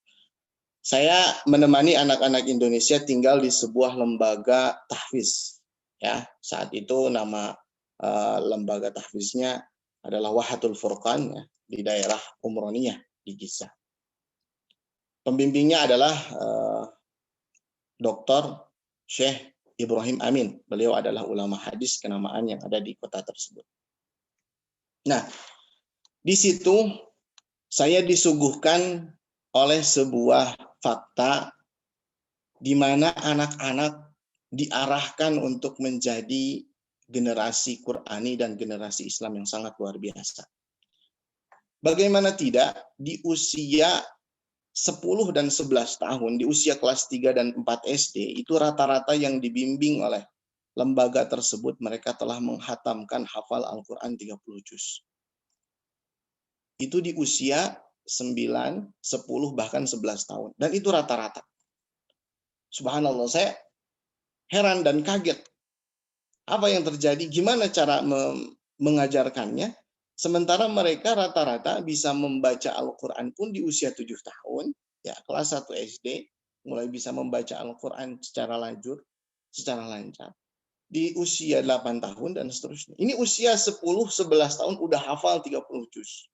Saya menemani anak-anak Indonesia tinggal di sebuah lembaga tahfiz. Ya, saat itu nama lembaga tahfiznya adalah Wahatul Furqan ya, di daerah Umroniyah di Giza. Pembimbingnya adalah Dr. Syekh Ibrahim Amin. Beliau adalah ulama hadis kenamaan yang ada di kota tersebut. Nah, di situ saya disuguhkan oleh sebuah fakta di mana anak-anak diarahkan untuk menjadi generasi Qur'ani dan generasi Islam yang sangat luar biasa. Bagaimana tidak, di usia 10 dan 11 tahun, di usia kelas 3 dan 4 SD, itu rata-rata yang dibimbing oleh lembaga tersebut mereka telah menghatamkan hafal Al-Quran 30 juz. Itu di usia 9, 10, bahkan 11 tahun. Dan itu rata-rata. Subhanallah, saya heran dan kaget. Apa yang terjadi? Gimana cara mengajarkannya? Sementara mereka rata-rata bisa membaca Al-Quran pun di usia 7 tahun, ya kelas 1 SD, mulai bisa membaca Al-Quran secara lanjut, secara lancar. Di usia 8 tahun dan seterusnya. Ini usia 10, 11 tahun udah hafal 30 juz.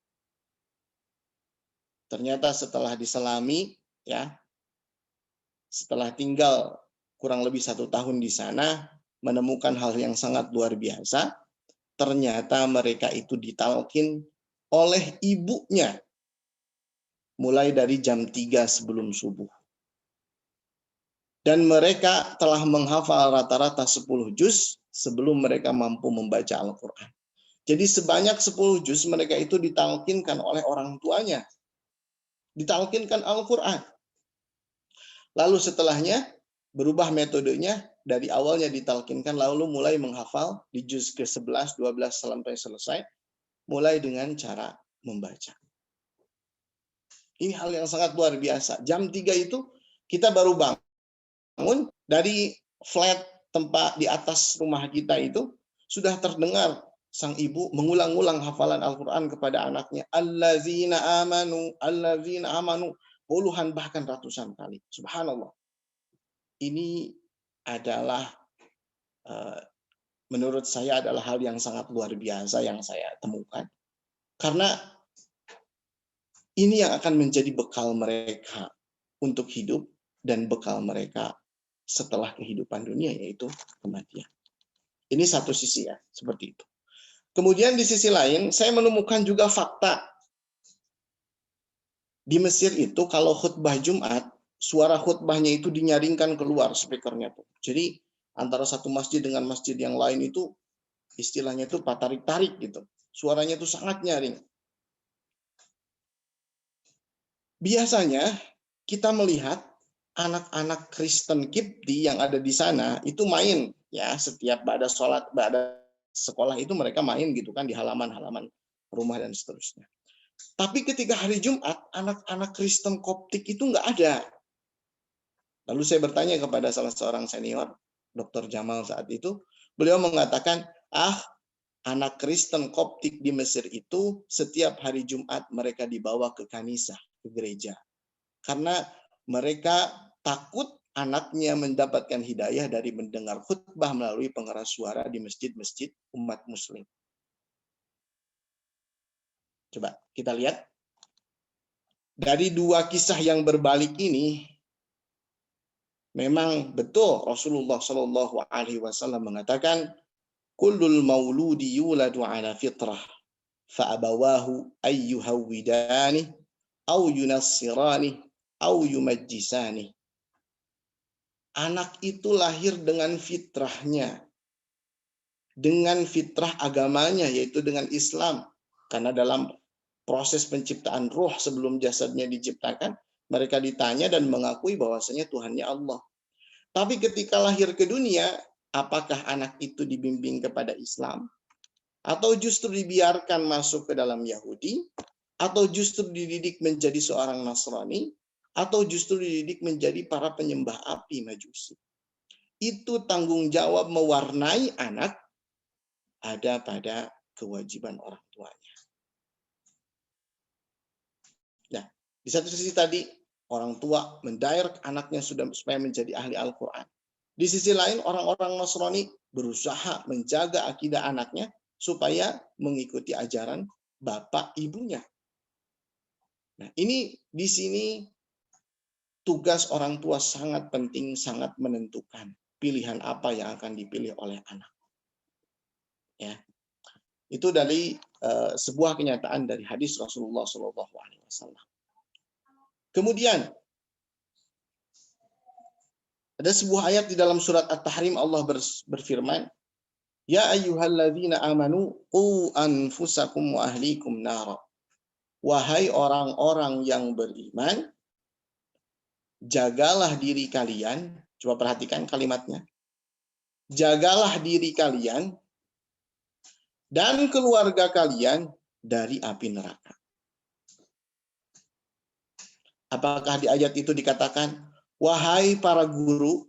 Ternyata setelah diselami, ya, setelah tinggal kurang lebih 1 tahun di sana, menemukan hal yang sangat luar biasa. Ternyata mereka itu ditalkin oleh ibunya mulai dari jam 3 sebelum subuh. Dan mereka telah menghafal rata-rata 10 juz sebelum mereka mampu membaca Al-Quran. Jadi sebanyak 10 juz mereka itu ditalkinkan oleh orang tuanya. Ditalkinkan Al-Quran. Lalu setelahnya berubah metodenya, dari awalnya ditalkinkan lalu mulai menghafal di juz ke-11, 12 sampai selesai, mulai dengan cara membaca. Ini hal yang sangat luar biasa. Jam 3 itu kita baru bangun dari flat tempat di atas rumah kita itu, sudah terdengar sang ibu mengulang-ulang hafalan Al-Quran kepada anaknya. Allazina amanu. Puluhan bahkan ratusan kali. Subhanallah. Ini adalah menurut saya adalah hal yang sangat luar biasa yang saya temukan. Karena ini yang akan menjadi bekal mereka untuk hidup dan bekal mereka setelah kehidupan dunia, yaitu kematian. Ini satu sisi ya, seperti itu. Kemudian di sisi lain, saya menemukan juga fakta. Di Mesir itu kalau khutbah Jumat, suara khutbahnya itu dinyaringkan keluar speakernya tuh. Jadi antara satu masjid dengan masjid yang lain itu istilahnya itu tarik-tarik gitu. Suaranya itu sangat nyaring. Biasanya kita melihat anak-anak Kristen Kipti yang ada di sana itu main ya, setiap pada sholat, pada sekolah itu mereka main gitu kan di halaman-halaman rumah dan seterusnya. Tapi ketika hari Jumat, anak-anak Kristen Koptik itu nggak ada. Lalu saya bertanya kepada salah seorang senior, Dr. Jamal saat itu, beliau mengatakan, anak Kristen Koptik di Mesir itu setiap hari Jumat mereka dibawa ke kanisah, ke gereja. Karena mereka takut anaknya mendapatkan hidayah dari mendengar khutbah melalui pengeras suara di masjid-masjid umat muslim. Coba kita lihat. Dari dua kisah yang berbalik ini, memang betul Rasulullah Shallallahu Alaihi Wasallam mengatakan, "Kullul mauludi yuladu ala fitrah, fa'abawahu ayyuhawidani, au yunassirani, au yumajjisani." Anak itu lahir dengan fitrahnya, dengan fitrah agamanya, yaitu dengan Islam. Karena dalam proses penciptaan ruh sebelum jasadnya diciptakan, mereka ditanya dan mengakui bahwasanya Tuhannya Allah. Tapi ketika lahir ke dunia, apakah anak itu dibimbing kepada Islam? Atau justru dibiarkan masuk ke dalam Yahudi? Atau justru dididik menjadi seorang Nasrani? Atau justru dididik menjadi para penyembah api Majusi? Itu tanggung jawab mewarnai anak ada pada kewajiban orang tuanya. Nah, di satu sisi tadi orang tua mendirect anaknya supaya menjadi ahli Al-Quran. Di sisi lain orang-orang Nasrani berusaha menjaga akidah anaknya supaya mengikuti ajaran bapak ibunya. Nah, ini di sini tugas orang tua sangat penting, sangat menentukan pilihan apa yang akan dipilih oleh anak. Ya, itu dari sebuah kenyataan dari hadis Rasulullah SAW. Kemudian ada sebuah ayat di dalam surat At-Tahrim, Allah berfirman, "Ya ayyuhalladzina amanu qu anfusakum wa ahlikum nara." Wahai orang-orang yang beriman, jagalah diri kalian. Coba perhatikan kalimatnya. jagalah diri kalian dan keluarga kalian dari api neraka. Apakah di ayat itu dikatakan, wahai para guru,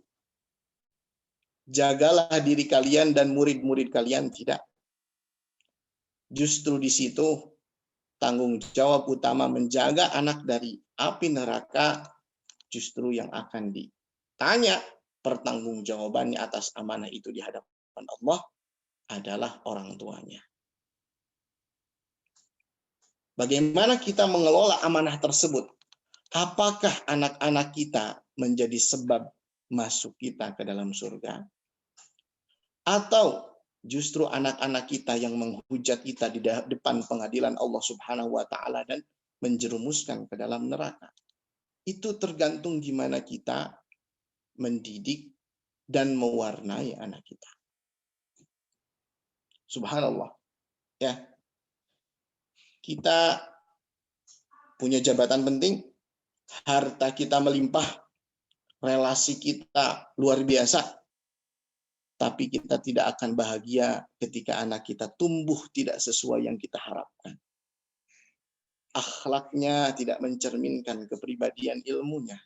jagalah diri kalian dan murid-murid kalian? Tidak. Justru di situ tanggung jawab utama menjaga anak dari api neraka justru yang akan ditanya pertanggungjawabannya atas amanah itu di hadapan Allah adalah orang tuanya. Bagaimana kita mengelola amanah tersebut? Apakah anak-anak kita menjadi sebab masuk kita ke dalam surga? Atau justru anak-anak kita yang menghujat kita di depan pengadilan Allah Subhanahu wa taala dan menjerumuskan ke dalam neraka? Itu tergantung gimana kita mendidik dan mewarnai anak kita. Subhanallah. Ya. Kita punya jabatan penting, harta kita melimpah, relasi kita luar biasa. Tapi kita tidak akan bahagia ketika anak kita tumbuh tidak sesuai yang kita harapkan. Akhlaknya tidak mencerminkan kepribadian ilmunya.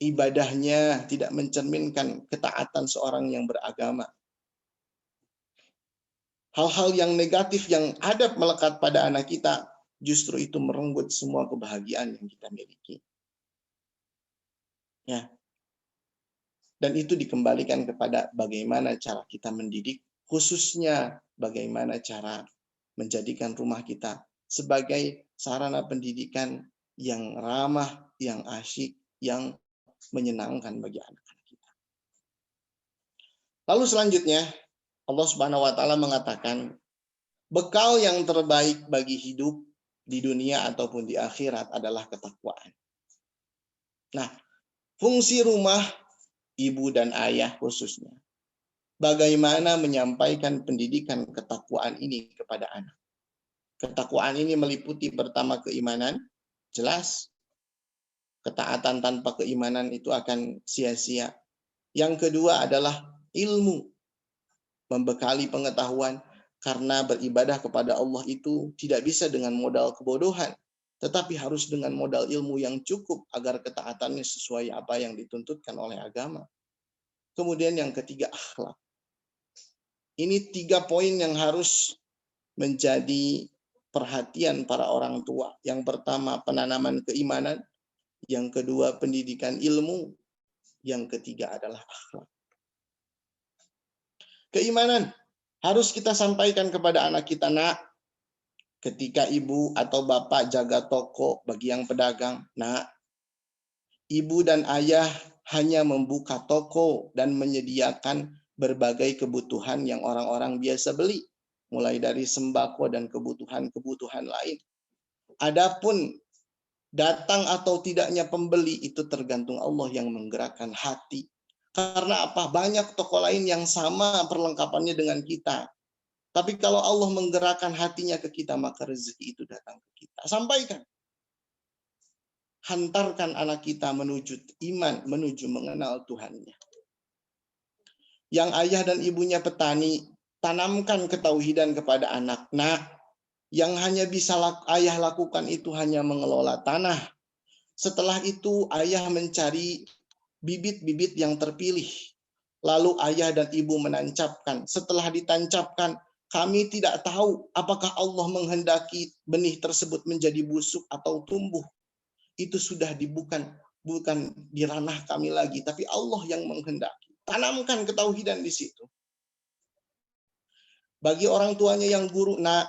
Ibadahnya tidak mencerminkan ketaatan seorang yang beragama. Hal-hal yang negatif yang ada melekat pada anak kita, justru itu merenggut semua kebahagiaan yang kita miliki. Ya. Dan itu dikembalikan kepada bagaimana cara kita mendidik, khususnya bagaimana cara menjadikan rumah kita sebagai sarana pendidikan yang ramah, yang asyik, yang menyenangkan bagi anak-anak kita. Lalu selanjutnya, Allah Subhanahu wa taala mengatakan, bekal yang terbaik bagi hidup di dunia ataupun di akhirat adalah ketakwaan. Nah, fungsi rumah ibu dan ayah khususnya, bagaimana menyampaikan pendidikan ketakwaan ini kepada anak. Ketakwaan ini meliputi pertama keimanan, jelas. Ketaatan tanpa keimanan itu akan sia-sia. Yang kedua adalah ilmu. Membekali pengetahuan, karena beribadah kepada Allah itu tidak bisa dengan modal kebodohan, tetapi harus dengan modal ilmu yang cukup agar ketaatannya sesuai apa yang dituntutkan oleh agama. Kemudian yang ketiga, akhlak. Ini 3 poin yang harus menjadi perhatian para orang tua. Yang pertama, penanaman keimanan. Yang kedua, pendidikan ilmu. Yang ketiga adalah akhlak. Keimanan harus kita sampaikan kepada anak kita, nak, ketika ibu atau bapak jaga toko bagi yang pedagang, nak, ibu dan ayah hanya membuka toko dan menyediakan berbagai kebutuhan yang orang-orang biasa beli, mulai dari sembako dan kebutuhan-kebutuhan lain. Adapun datang atau tidaknya pembeli itu tergantung Allah yang menggerakkan hati. Karena apa? Banyak toko lain yang sama perlengkapannya dengan kita. Tapi kalau Allah menggerakkan hatinya ke kita, maka rezeki itu datang ke kita. Sampaikan. Hantarkan anak kita menuju iman, menuju mengenal Tuhannya. Yang ayah dan ibunya petani, tanamkan ketauhidan kepada anak. Nah, yang hanya bisa ayah lakukan itu hanya mengelola tanah. Setelah itu ayah mencari bibit-bibit yang terpilih. Lalu ayah dan ibu menancapkan. Setelah ditancapkan, kami tidak tahu apakah Allah menghendaki benih tersebut menjadi busuk atau tumbuh. Itu sudah bukan di ranah kami lagi, tapi Allah yang menghendaki. Tanamkan ketauhidan di situ. Bagi orang tuanya yang guru, nak,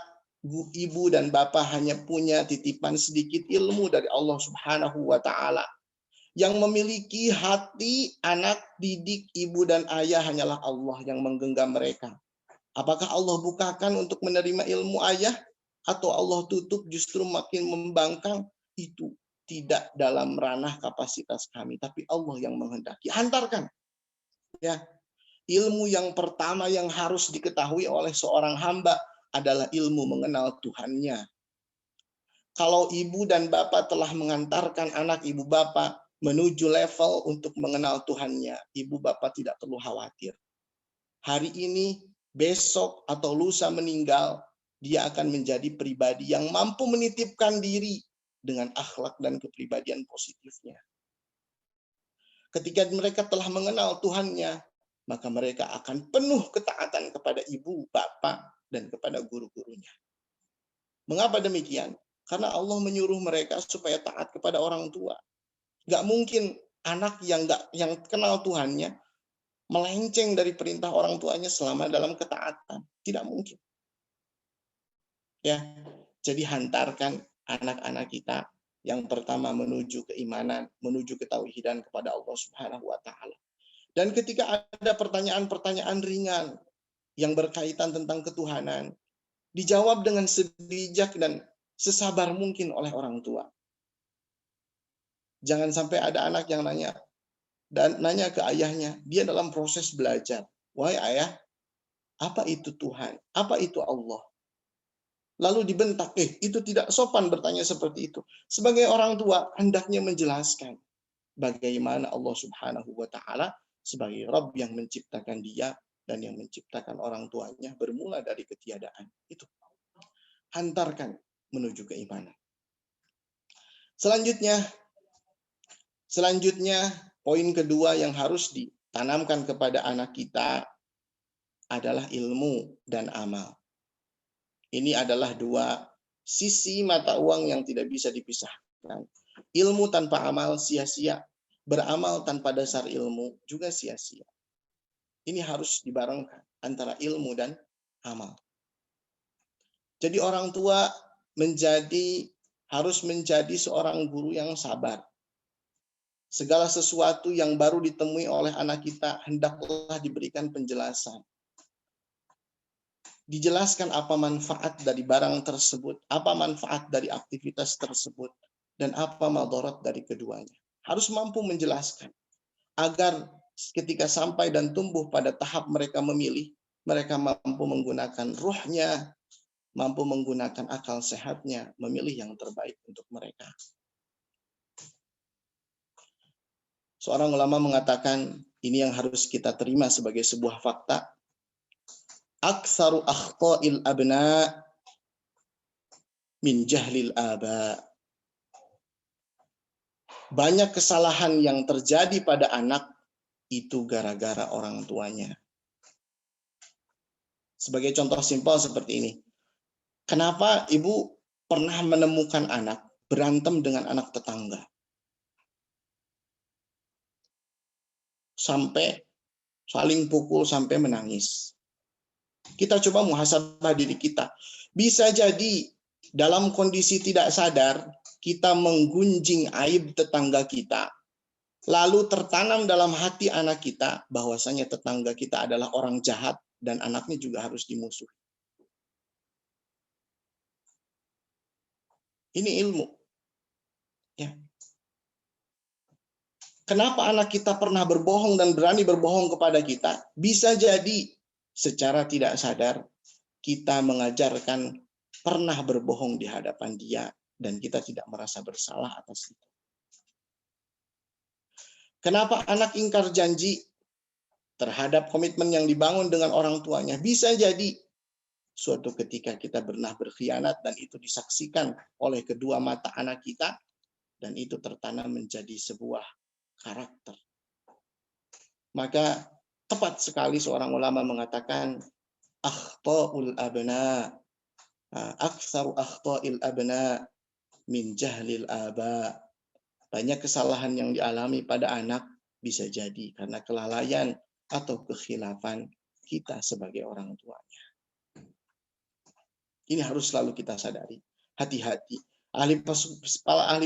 ibu dan bapak hanya punya titipan sedikit ilmu dari Allah Subhanahu wa taala. Yang memiliki hati anak didik ibu dan ayah hanyalah Allah yang menggenggam mereka. Apakah Allah bukakan untuk menerima ilmu ayah atau Allah tutup justru makin membangkang? Itu tidak dalam ranah kapasitas kami, tapi Allah yang menghendaki. Hantarkan. Ya. Ilmu yang pertama yang harus diketahui oleh seorang hamba adalah ilmu mengenal Tuhannya. Kalau ibu dan bapak telah mengantarkan anak ibu bapak menuju level untuk mengenal Tuhannya, ibu bapak tidak perlu khawatir. Hari ini, besok, atau lusa meninggal, dia akan menjadi pribadi yang mampu menitipkan diri dengan akhlak dan kepribadian positifnya. Ketika mereka telah mengenal Tuhannya, maka mereka akan penuh ketaatan kepada ibu, bapak, dan kepada guru-gurunya. Mengapa demikian? Karena Allah menyuruh mereka supaya taat kepada orang tua. Gak mungkin anak yang kenal Tuhannya melenceng dari perintah orang tuanya selama dalam ketaatan. Tidak mungkin. Ya, jadi hantarkan anak-anak kita yang pertama menuju keimanan, menuju ketauhidan kepada Allah Subhanahu wa taala. Dan ketika ada pertanyaan-pertanyaan ringan yang berkaitan tentang ketuhanan, dijawab dengan sebijak dan sesabar mungkin oleh orang tua. Jangan sampai ada anak yang nanya ke ayahnya, dia dalam proses belajar. Wahai ayah, apa itu Tuhan? Apa itu Allah? Lalu dibentak, itu tidak sopan bertanya seperti itu. Sebagai orang tua, hendaknya menjelaskan bagaimana Allah Subhanahu wa taala sebagai Rabb yang menciptakan dia dan yang menciptakan orang tuanya bermula dari ketiadaan. Itu. Hantarkan menuju keimanan. Selanjutnya, poin kedua yang harus ditanamkan kepada anak kita adalah ilmu dan amal. Ini adalah dua sisi mata uang yang tidak bisa dipisahkan. Ilmu tanpa amal sia-sia. Beramal tanpa dasar ilmu juga sia-sia. Ini harus dibarengkan antara ilmu dan amal. Jadi orang tua harus menjadi seorang guru yang sabar. Segala sesuatu yang baru ditemui oleh anak kita hendaklah diberikan penjelasan. Dijelaskan apa manfaat dari barang tersebut, apa manfaat dari aktivitas tersebut, dan apa madarat dari keduanya. Harus mampu menjelaskan agar ketika sampai dan tumbuh pada tahap mereka memilih, mereka mampu menggunakan ruhnya, mampu menggunakan akal sehatnya, memilih yang terbaik untuk mereka. Seorang ulama mengatakan, ini yang harus kita terima sebagai sebuah fakta. Aktsaru akhta'il abna min jahlil aba. Banyak kesalahan yang terjadi pada anak itu gara-gara orang tuanya. Sebagai contoh simpel seperti ini. Kenapa ibu pernah menemukan anak berantem dengan anak tetangga? Sampai saling pukul, sampai menangis. Kita coba muhasabah diri kita. Bisa jadi dalam kondisi tidak sadar, kita menggunjing aib tetangga kita. Lalu tertanam dalam hati anak kita bahwasanya tetangga kita adalah orang jahat dan anaknya juga harus dimusuhi. Ini ilmu. Ya. Kenapa anak kita pernah berbohong dan berani berbohong kepada kita? Bisa jadi secara tidak sadar kita mengajarkan pernah berbohong di hadapan dia dan kita tidak merasa bersalah atas itu. Kenapa anak ingkar janji terhadap komitmen yang dibangun dengan orang tuanya? Bisa jadi suatu ketika kita pernah berkhianat dan itu disaksikan oleh kedua mata anak kita dan itu tertanam menjadi sebuah karakter. Maka tepat sekali seorang ulama mengatakan akhta'ul abna aktsaru akhta'il abna min jahlil aba. Banyak kesalahan yang dialami pada anak bisa jadi karena kelalaian atau kekhilafan kita sebagai orang tuanya. Ini harus selalu kita sadari. Hati-hati. Ahli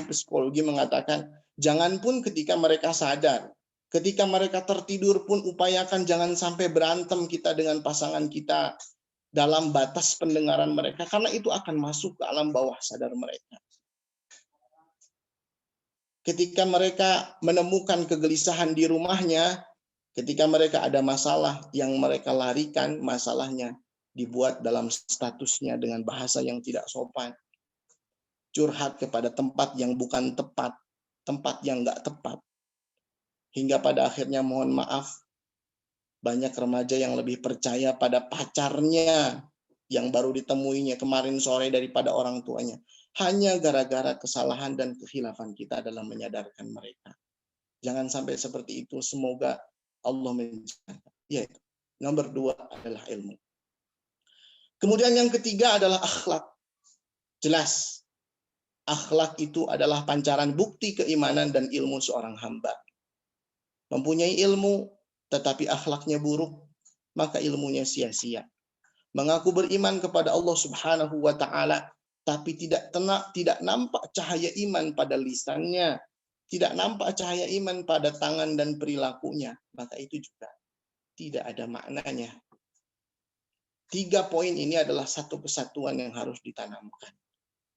psikologi mengatakan, jangan pun ketika mereka sadar, ketika mereka tertidur pun upayakan jangan sampai berantem kita dengan pasangan kita dalam batas pendengaran mereka, karena itu akan masuk ke alam bawah sadar mereka. Ketika mereka menemukan kegelisahan di rumahnya, ketika mereka ada masalah yang mereka larikan, masalahnya dibuat dalam statusnya dengan bahasa yang tidak sopan. Curhat kepada tempat yang bukan tepat, tempat yang nggak tepat. hingga pada akhirnya mohon maaf, banyak remaja yang lebih percaya pada pacarnya yang baru ditemuinya kemarin sore daripada orang tuanya. Hanya gara-gara kesalahan dan kehilafan kita dalam menyadarkan mereka. Jangan sampai seperti itu. Semoga Allah menjaga. Yaitu, nomor 2 adalah ilmu. Kemudian yang ketiga adalah akhlak. Jelas, akhlak itu adalah pancaran bukti keimanan dan ilmu seorang hamba. Mempunyai ilmu, tetapi akhlaknya buruk, maka ilmunya sia-sia. Mengaku beriman kepada Allah Subhanahu wa Ta'ala, tapi tidak nampak cahaya iman pada lisannya, tidak nampak cahaya iman pada tangan dan perilakunya, maka itu juga tidak ada maknanya. 3 poin ini adalah satu kesatuan yang harus ditanamkan.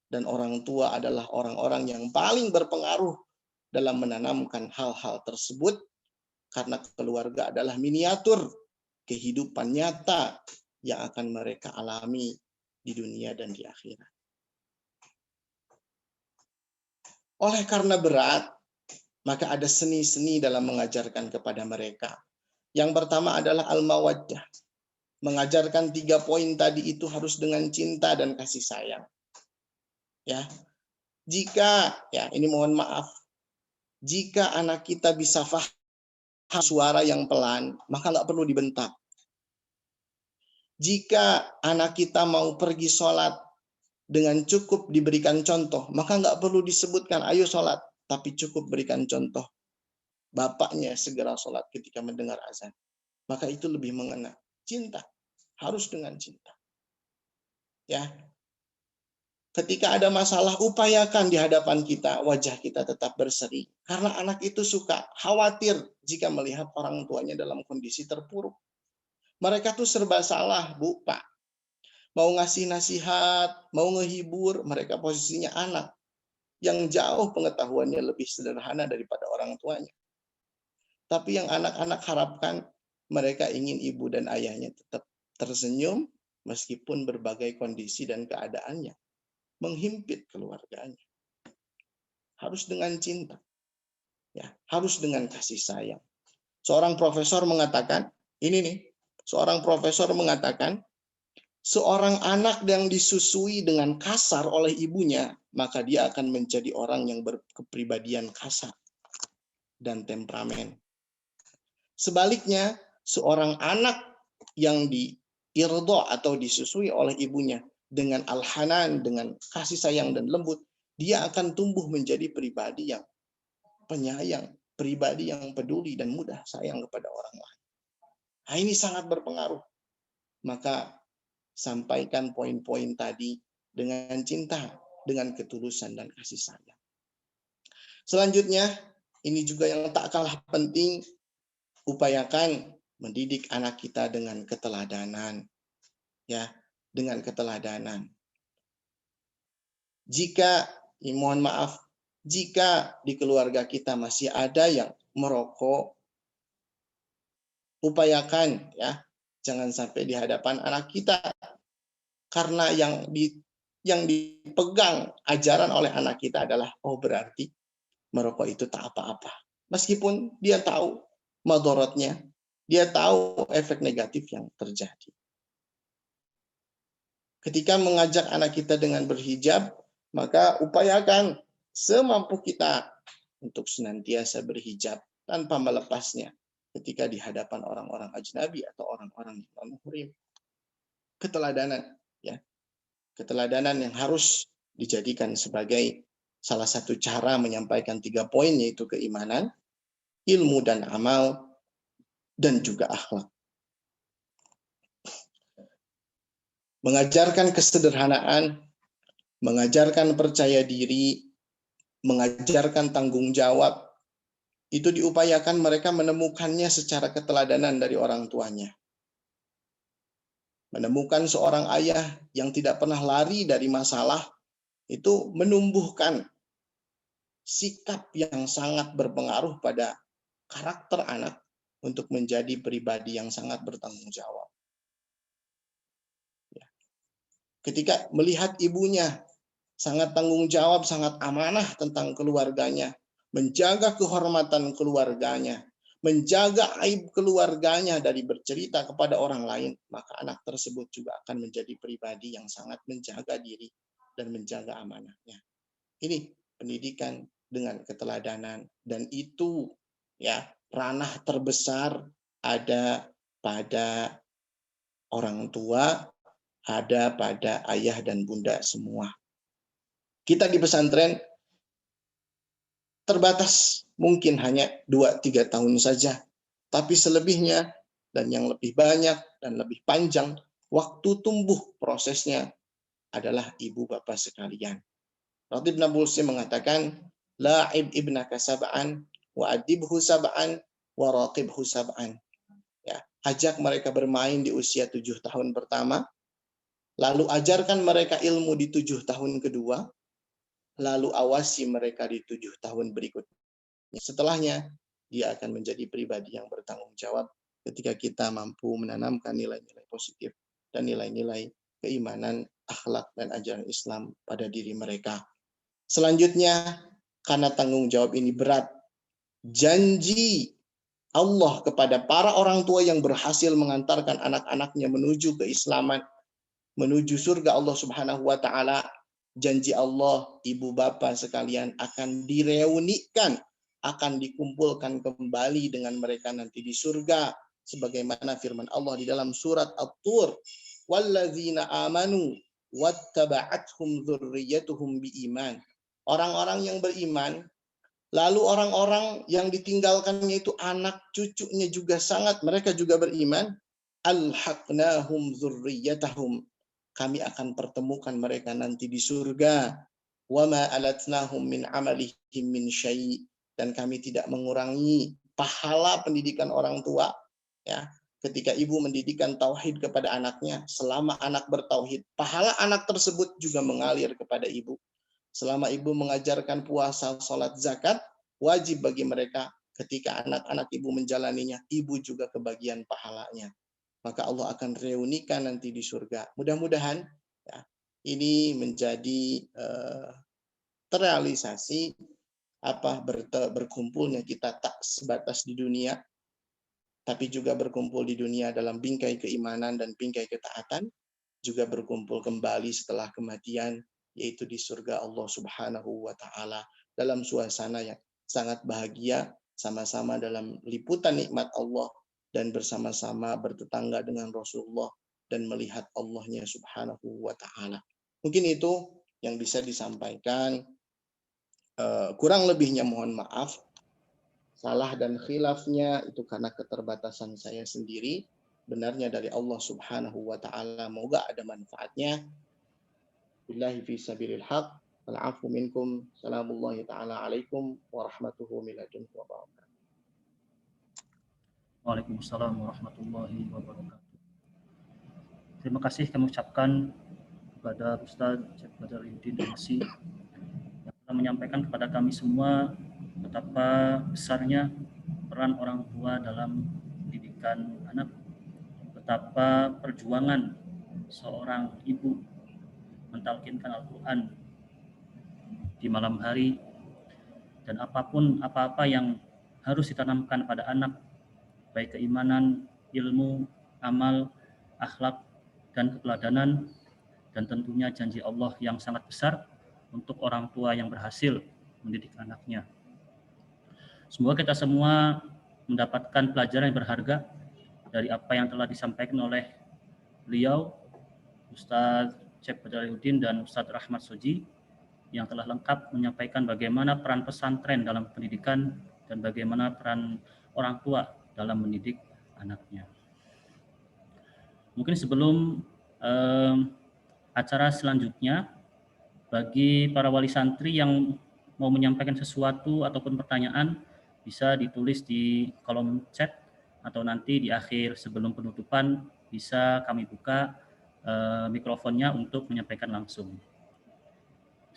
Dan orang tua adalah orang-orang yang paling berpengaruh dalam menanamkan hal-hal tersebut, karena keluarga adalah miniatur kehidupan nyata yang akan mereka alami di dunia dan di akhirat. Oleh karena berat, maka ada seni-seni dalam mengajarkan kepada mereka. Yang pertama adalah al-mawaddah. Mengajarkan 3 poin tadi itu harus dengan cinta dan kasih sayang. Ya. Jika, ya ini mohon maaf, jika anak kita bisa faham suara yang pelan, maka nggak perlu dibentak. Jika anak kita mau pergi sholat dengan cukup diberikan contoh, maka nggak perlu disebutkan, ayo sholat, tapi cukup berikan contoh. Bapaknya segera sholat ketika mendengar azan. Maka itu lebih mengena. Cinta. Harus dengan cinta. Ya. Ketika ada masalah, upayakan di hadapan kita, wajah kita tetap berseri. Karena anak itu suka khawatir jika melihat orang tuanya dalam kondisi terpuruk. Mereka tuh serba salah, Bu, Pak. Mau ngasih nasihat, mau ngehibur, mereka posisinya anak yang jauh pengetahuannya lebih sederhana daripada orang tuanya. Tapi yang anak-anak harapkan, mereka ingin ibu dan ayahnya tetap tersenyum meskipun berbagai kondisi dan keadaannya menghimpit keluarganya. Harus dengan cinta. Ya, harus dengan kasih sayang. Seorang profesor mengatakan, seorang profesor mengatakan, seorang anak yang disusui dengan kasar oleh ibunya, maka dia akan menjadi orang yang berkepribadian kasar dan temperamen. Sebaliknya, seorang anak yang diirdo atau disusui oleh ibunya dengan al-hanan, dengan kasih sayang dan lembut, dia akan tumbuh menjadi pribadi yang penyayang, pribadi yang peduli dan mudah sayang kepada orang lain. Nah, ini sangat berpengaruh. Maka sampaikan poin-poin tadi dengan cinta, dengan ketulusan dan kasih sayang. Selanjutnya, ini juga yang tak kalah penting, upayakan mendidik anak kita dengan keteladanan. Ya, dengan keteladanan. Jika, mohon maaf, jika di keluarga kita masih ada yang merokok, upayakan ya, jangan sampai di hadapan anak kita. Karena yang dipegang ajaran oleh anak kita adalah, oh berarti merokok itu tak apa-apa. Meskipun dia tahu madorotnya, dia tahu efek negatif yang terjadi. Ketika mengajak anak kita dengan berhijab, maka upayakan semampu kita untuk senantiasa berhijab tanpa melepasnya ketika di hadapan orang-orang ajnabi atau orang-orang yang non-muhrim. Keteladanan, ya. Keteladanan yang harus dijadikan sebagai salah satu cara menyampaikan 3 poin, yaitu keimanan, ilmu dan amal, dan juga akhlak. Mengajarkan kesederhanaan, mengajarkan percaya diri, mengajarkan tanggung jawab, itu diupayakan mereka menemukannya secara keteladanan dari orang tuanya. Menemukan seorang ayah yang tidak pernah lari dari masalah, itu menumbuhkan sikap yang sangat berpengaruh pada karakter anak untuk menjadi pribadi yang sangat bertanggung jawab. Ketika melihat ibunya sangat tanggung jawab, sangat amanah tentang keluarganya, menjaga kehormatan keluarganya, menjaga aib keluarganya dari bercerita kepada orang lain, maka anak tersebut juga akan menjadi pribadi yang sangat menjaga diri dan menjaga amanahnya. Ini pendidikan dengan keteladanan, dan itu ya ranah terbesar ada pada orang tua, ada pada ayah dan bunda semua. Kita di pesantren terbatas, mungkin hanya 2-3 tahun saja. Tapi selebihnya dan yang lebih banyak dan lebih panjang, waktu tumbuh prosesnya adalah ibu bapak sekalian. Ratib Nabulsi mengatakan, la'ib ibnaka sab'an, wa adibhu sab'an, wa raqibhu sab'an. Ya, ajak mereka bermain di usia 7 tahun pertama, lalu ajarkan mereka ilmu di 7 tahun kedua, lalu awasi mereka di 7 tahun berikutnya. Setelahnya, dia akan menjadi pribadi yang bertanggung jawab ketika kita mampu menanamkan nilai-nilai positif dan nilai-nilai keimanan, akhlak, dan ajaran Islam pada diri mereka. Selanjutnya, karena tanggung jawab ini berat, janji Allah kepada para orang tua yang berhasil mengantarkan anak-anaknya menuju keislaman, menuju surga Allah Subhanahu wa taala, janji Allah, ibu bapak sekalian akan direunikan, akan dikumpulkan kembali dengan mereka nanti di surga, sebagaimana firman Allah di dalam surat At-Tur, walladzina amanu wattaba'athum dzurriyyatuhum biiman. Orang-orang yang beriman, lalu orang-orang yang ditinggalkannya itu anak cucunya juga sangat, mereka juga beriman, alhaqnahum dzurriyyatahum, kami akan pertemukan mereka nanti di surga, wama alatnahum min amalihim min syai', dan kami tidak mengurangi pahala pendidikan orang tua ya. Ketika ibu mendidikan tauhid kepada anaknya, selama anak bertauhid, pahala anak tersebut juga mengalir kepada ibu. Selama ibu mengajarkan puasa, salat, zakat, wajib bagi mereka. Ketika anak-anak ibu menjalaninya, ibu juga kebagian pahalanya. Maka Allah akan reunikan nanti di surga. Mudah-mudahan ya, ini menjadi terrealisasi berkumpulnya kita tak sebatas di dunia, tapi juga berkumpul di dunia dalam bingkai keimanan dan bingkai ketaatan, juga berkumpul kembali setelah kematian, yaitu di surga Allah Subhanahu wa taala dalam suasana yang sangat bahagia, sama-sama dalam liputan nikmat Allah dan bersama-sama bertetangga dengan Rasulullah dan melihat Allahnya Subhanahu wa taala. Mungkin itu yang bisa disampaikan. Kurang lebihnya mohon maaf. Salah dan khilafnya itu karena keterbatasan saya sendiri. Benarnya dari Allah Subhanahu wa taala. Moga ada manfaatnya. Billahi fi sabilil haq. Wal afu minkum. Salamullahi taala alaikum warahmatullahi wabarakatuh. Waalaikumsalam warahmatullahi wabarakatuh. Terima kasih kami ucapkan kepada Ustaz Syekh Badar Aliuddin MSI yang telah menyampaikan kepada kami semua betapa besarnya peran orang tua dalam pendidikan anak, betapa perjuangan seorang ibu mentalkinkan Al-Quran di malam hari, dan apa-apa yang harus ditanamkan pada anak, baik keimanan, ilmu, amal, akhlak, dan keteladanan, dan tentunya janji Allah yang sangat besar untuk orang tua yang berhasil mendidik anaknya. Semoga kita semua mendapatkan pelajaran yang berharga dari apa yang telah disampaikan oleh beliau, Ustaz Syekh Badar Aliuddin dan Ustaz Rahmat Soji, yang telah lengkap menyampaikan bagaimana peran pesantren dalam pendidikan dan bagaimana peran orang tua dalam mendidik anaknya. Mungkin sebelum acara selanjutnya, bagi para wali santri yang mau menyampaikan sesuatu ataupun pertanyaan, bisa ditulis di kolom chat atau nanti di akhir sebelum penutupan bisa kami buka mikrofonnya untuk menyampaikan langsung.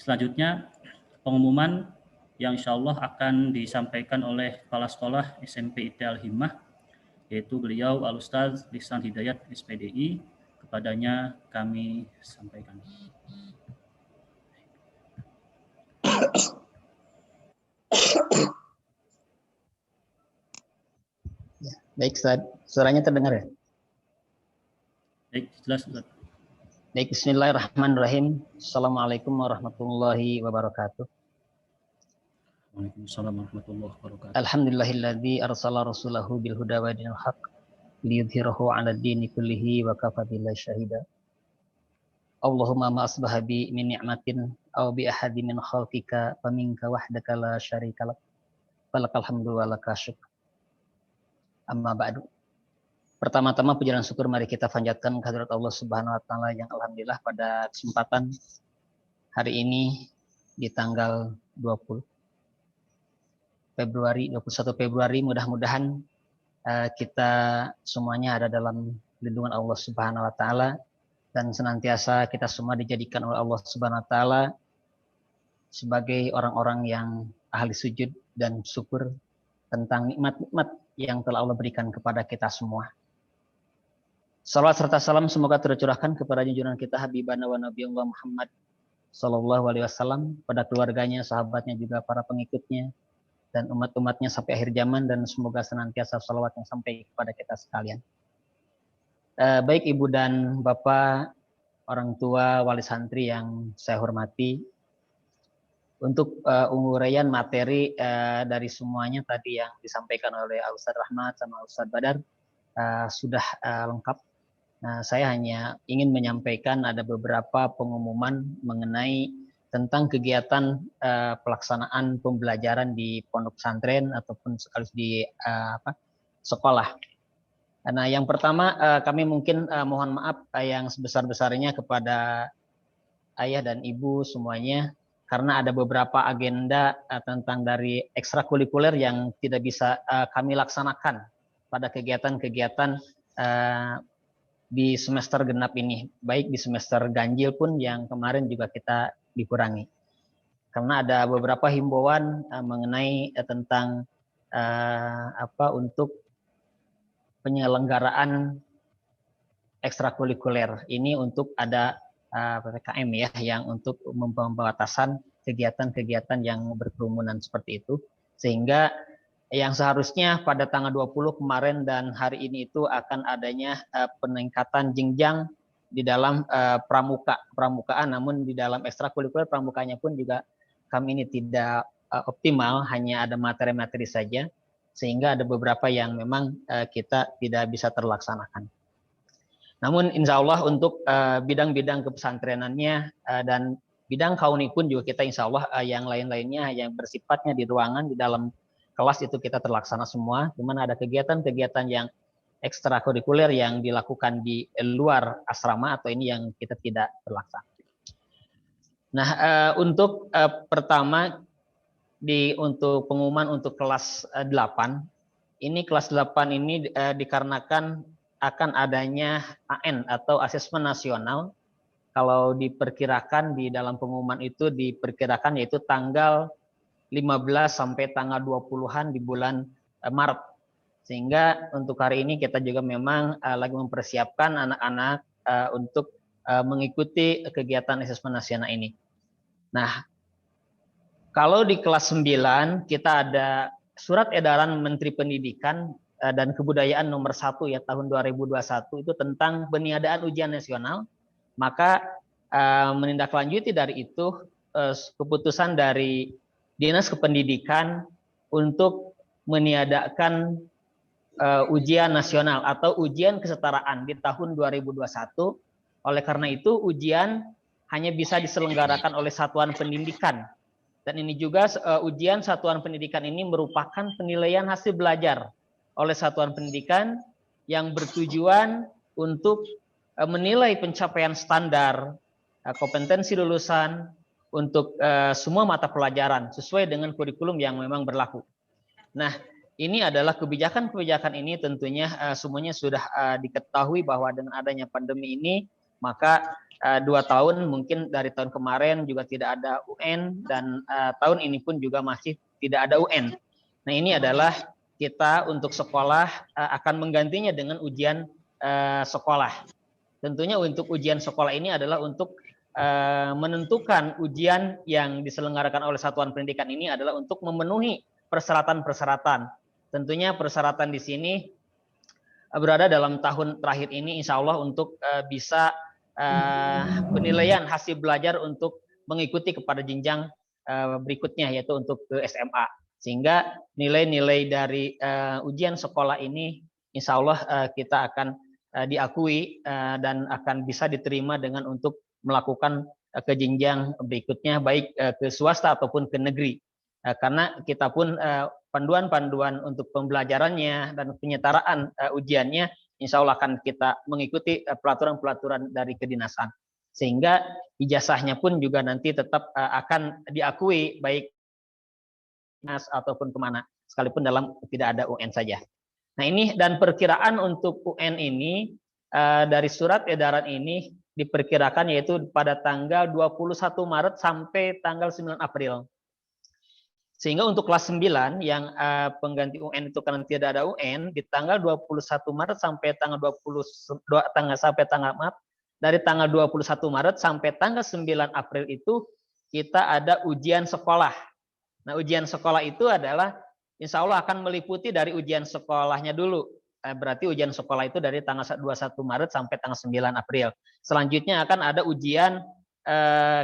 Selanjutnya, pengumuman yang insya Allah akan disampaikan oleh Kepala Sekolah SMP IT Al-Himmah, yaitu beliau Al-Ustaz Ihsan Hidayat SPDI. Kepadanya kami sampaikan. Baik, Ustaz. Suaranya terdengar ya? Baik, jelas Ustaz. Baik, bismillahirrahmanirrahim. Assalamualaikum warahmatullahi wabarakatuh. Waalaikumsalam warahmatullahi wabarakatuh. Alhamdulillahilladzi arsala rasulahu bil huda wa dinil haqq liyudhhirahu 'ala ad-dini kullihi wa kafa billahi syahida. Allahumma ma asbaha bi min ni'matin aw bi ahadin min khalqika faminka wahdaka la syarika lak. Falakal hamdu wa lakal syukr. Amma ba'du. Pertama-tama puji dan syukur mari kita panjatkan kehadirat Allah Subhanahu wa taala yang alhamdulillah pada kesempatan hari ini di tanggal 21 Februari mudah-mudahan kita semuanya ada dalam lindungan Allah Subhanahu wa taala dan senantiasa kita semua dijadikan oleh Allah Subhanahu wa taala sebagai orang-orang yang ahli sujud dan syukur tentang nikmat-nikmat yang telah Allah berikan kepada kita semua. Salawat serta salam semoga tercurahkan kepada junjungan kita Habibana wa Nabiyullah Muhammad sallallahu alaihi wasallam, pada keluarganya, sahabatnya, juga para pengikutnya dan umat-umatnya sampai akhir zaman, dan semoga senantiasa salawat yang sampai kepada kita sekalian. Baik Ibu dan Bapak, orang tua, wali santri yang saya hormati, untuk uraian materi dari semuanya tadi yang disampaikan oleh Ustadz Rahmat sama Ustadz Badar sudah lengkap. Nah, saya hanya ingin menyampaikan ada beberapa pengumuman mengenai tentang kegiatan pelaksanaan pembelajaran di pondok pesantren ataupun sekaligus di sekolah. Nah, yang pertama kami mungkin mohon maaf yang sebesar-besarnya kepada ayah dan ibu semuanya, karena ada beberapa agenda tentang dari ekstrakurikuler yang tidak bisa kami laksanakan pada kegiatan-kegiatan di semester genap ini, baik di semester ganjil pun yang kemarin juga kita dikurangi. Karena ada beberapa himbauan mengenai tentang untuk penyelenggaraan ekstrakurikuler ini, untuk ada PPKM ya, yang untuk pembatasan kegiatan-kegiatan yang berkerumunan seperti itu, sehingga yang seharusnya pada tanggal 20 kemarin dan hari ini itu akan adanya peningkatan jenjang di dalam pramukaan, namun di dalam ekstrakurikuler pramukanya pun juga kami ini tidak optimal, hanya ada materi-materi saja, sehingga ada beberapa yang memang kita tidak bisa terlaksanakan. Namun insya Allah untuk bidang-bidang kepesantrenannya dan bidang kauni pun juga kita insya Allah yang lain-lainnya yang bersifatnya di ruangan, di dalam kelas itu kita terlaksana semua. Cuman ada kegiatan-kegiatan yang ekstrakurikuler yang dilakukan di luar asrama atau ini yang kita tidak terlaksana. Nah, untuk pertama untuk pengumuman untuk kelas 8, ini kelas 8 ini dikarenakan akan adanya AN atau asesmen nasional. Kalau diperkirakan di dalam pengumuman itu diperkirakan yaitu tanggal 15 sampai tanggal 20-an di bulan Maret. Sehingga untuk hari ini kita juga memang lagi mempersiapkan anak-anak untuk mengikuti kegiatan asesmen nasional ini. Nah, kalau di kelas 9 kita ada surat edaran Menteri Pendidikan dan Kebudayaan nomor 1 ya tahun 2021 itu tentang peniadaan ujian nasional. Maka menindaklanjuti dari itu keputusan dari Dinas Kependidikan untuk meniadakan ujian nasional atau ujian kesetaraan di tahun 2021. Oleh karena itu ujian hanya bisa diselenggarakan oleh satuan pendidikan. Dan ini juga ujian satuan pendidikan ini merupakan penilaian hasil belajar oleh satuan pendidikan yang bertujuan untuk menilai pencapaian standar kompetensi lulusan untuk semua mata pelajaran sesuai dengan kurikulum yang memang berlaku. Nah, ini adalah kebijakan-kebijakan ini tentunya semuanya sudah diketahui bahwa dengan adanya pandemi ini, maka 2 tahun mungkin dari tahun kemarin juga tidak ada UN dan tahun ini pun juga masih tidak ada UN. Nah, ini adalah kita untuk sekolah akan menggantinya dengan ujian sekolah. Tentunya untuk ujian sekolah ini adalah untuk menentukan ujian yang diselenggarakan oleh satuan pendidikan ini adalah untuk memenuhi persyaratan-persyaratan. Tentunya persyaratan di sini berada dalam tahun terakhir ini insya Allah untuk bisa penilaian hasil belajar untuk mengikuti kepada jenjang berikutnya, yaitu untuk ke SMA. Sehingga nilai-nilai dari ujian sekolah ini insya Allah kita akan diakui dan akan bisa diterima dengan untuk melakukan ke jenjang berikutnya, baik ke swasta ataupun ke negeri. Karena kita pun panduan-panduan untuk pembelajarannya dan penyetaraan ujiannya insya Allah akan kita mengikuti pelaturan-pelaturan dari kedinasan, sehingga ijazahnya pun juga nanti tetap akan diakui baik dinas ataupun kemana, sekalipun dalam tidak ada UN saja. Nah ini, dan perkiraan untuk UN ini dari surat edaran ini diperkirakan yaitu pada tanggal 21 Maret sampai tanggal 9 April. Sehingga untuk kelas 9 yang pengganti UN itu karena tidak ada UN, di tanggal 21 Maret sampai tanggal dari tanggal 21 Maret sampai tanggal 9 April itu kita ada ujian sekolah. Nah, ujian sekolah itu adalah insya Allah akan meliputi dari ujian sekolahnya dulu. Berarti ujian sekolah itu dari tanggal 21 Maret sampai tanggal 9 April. Selanjutnya akan ada ujian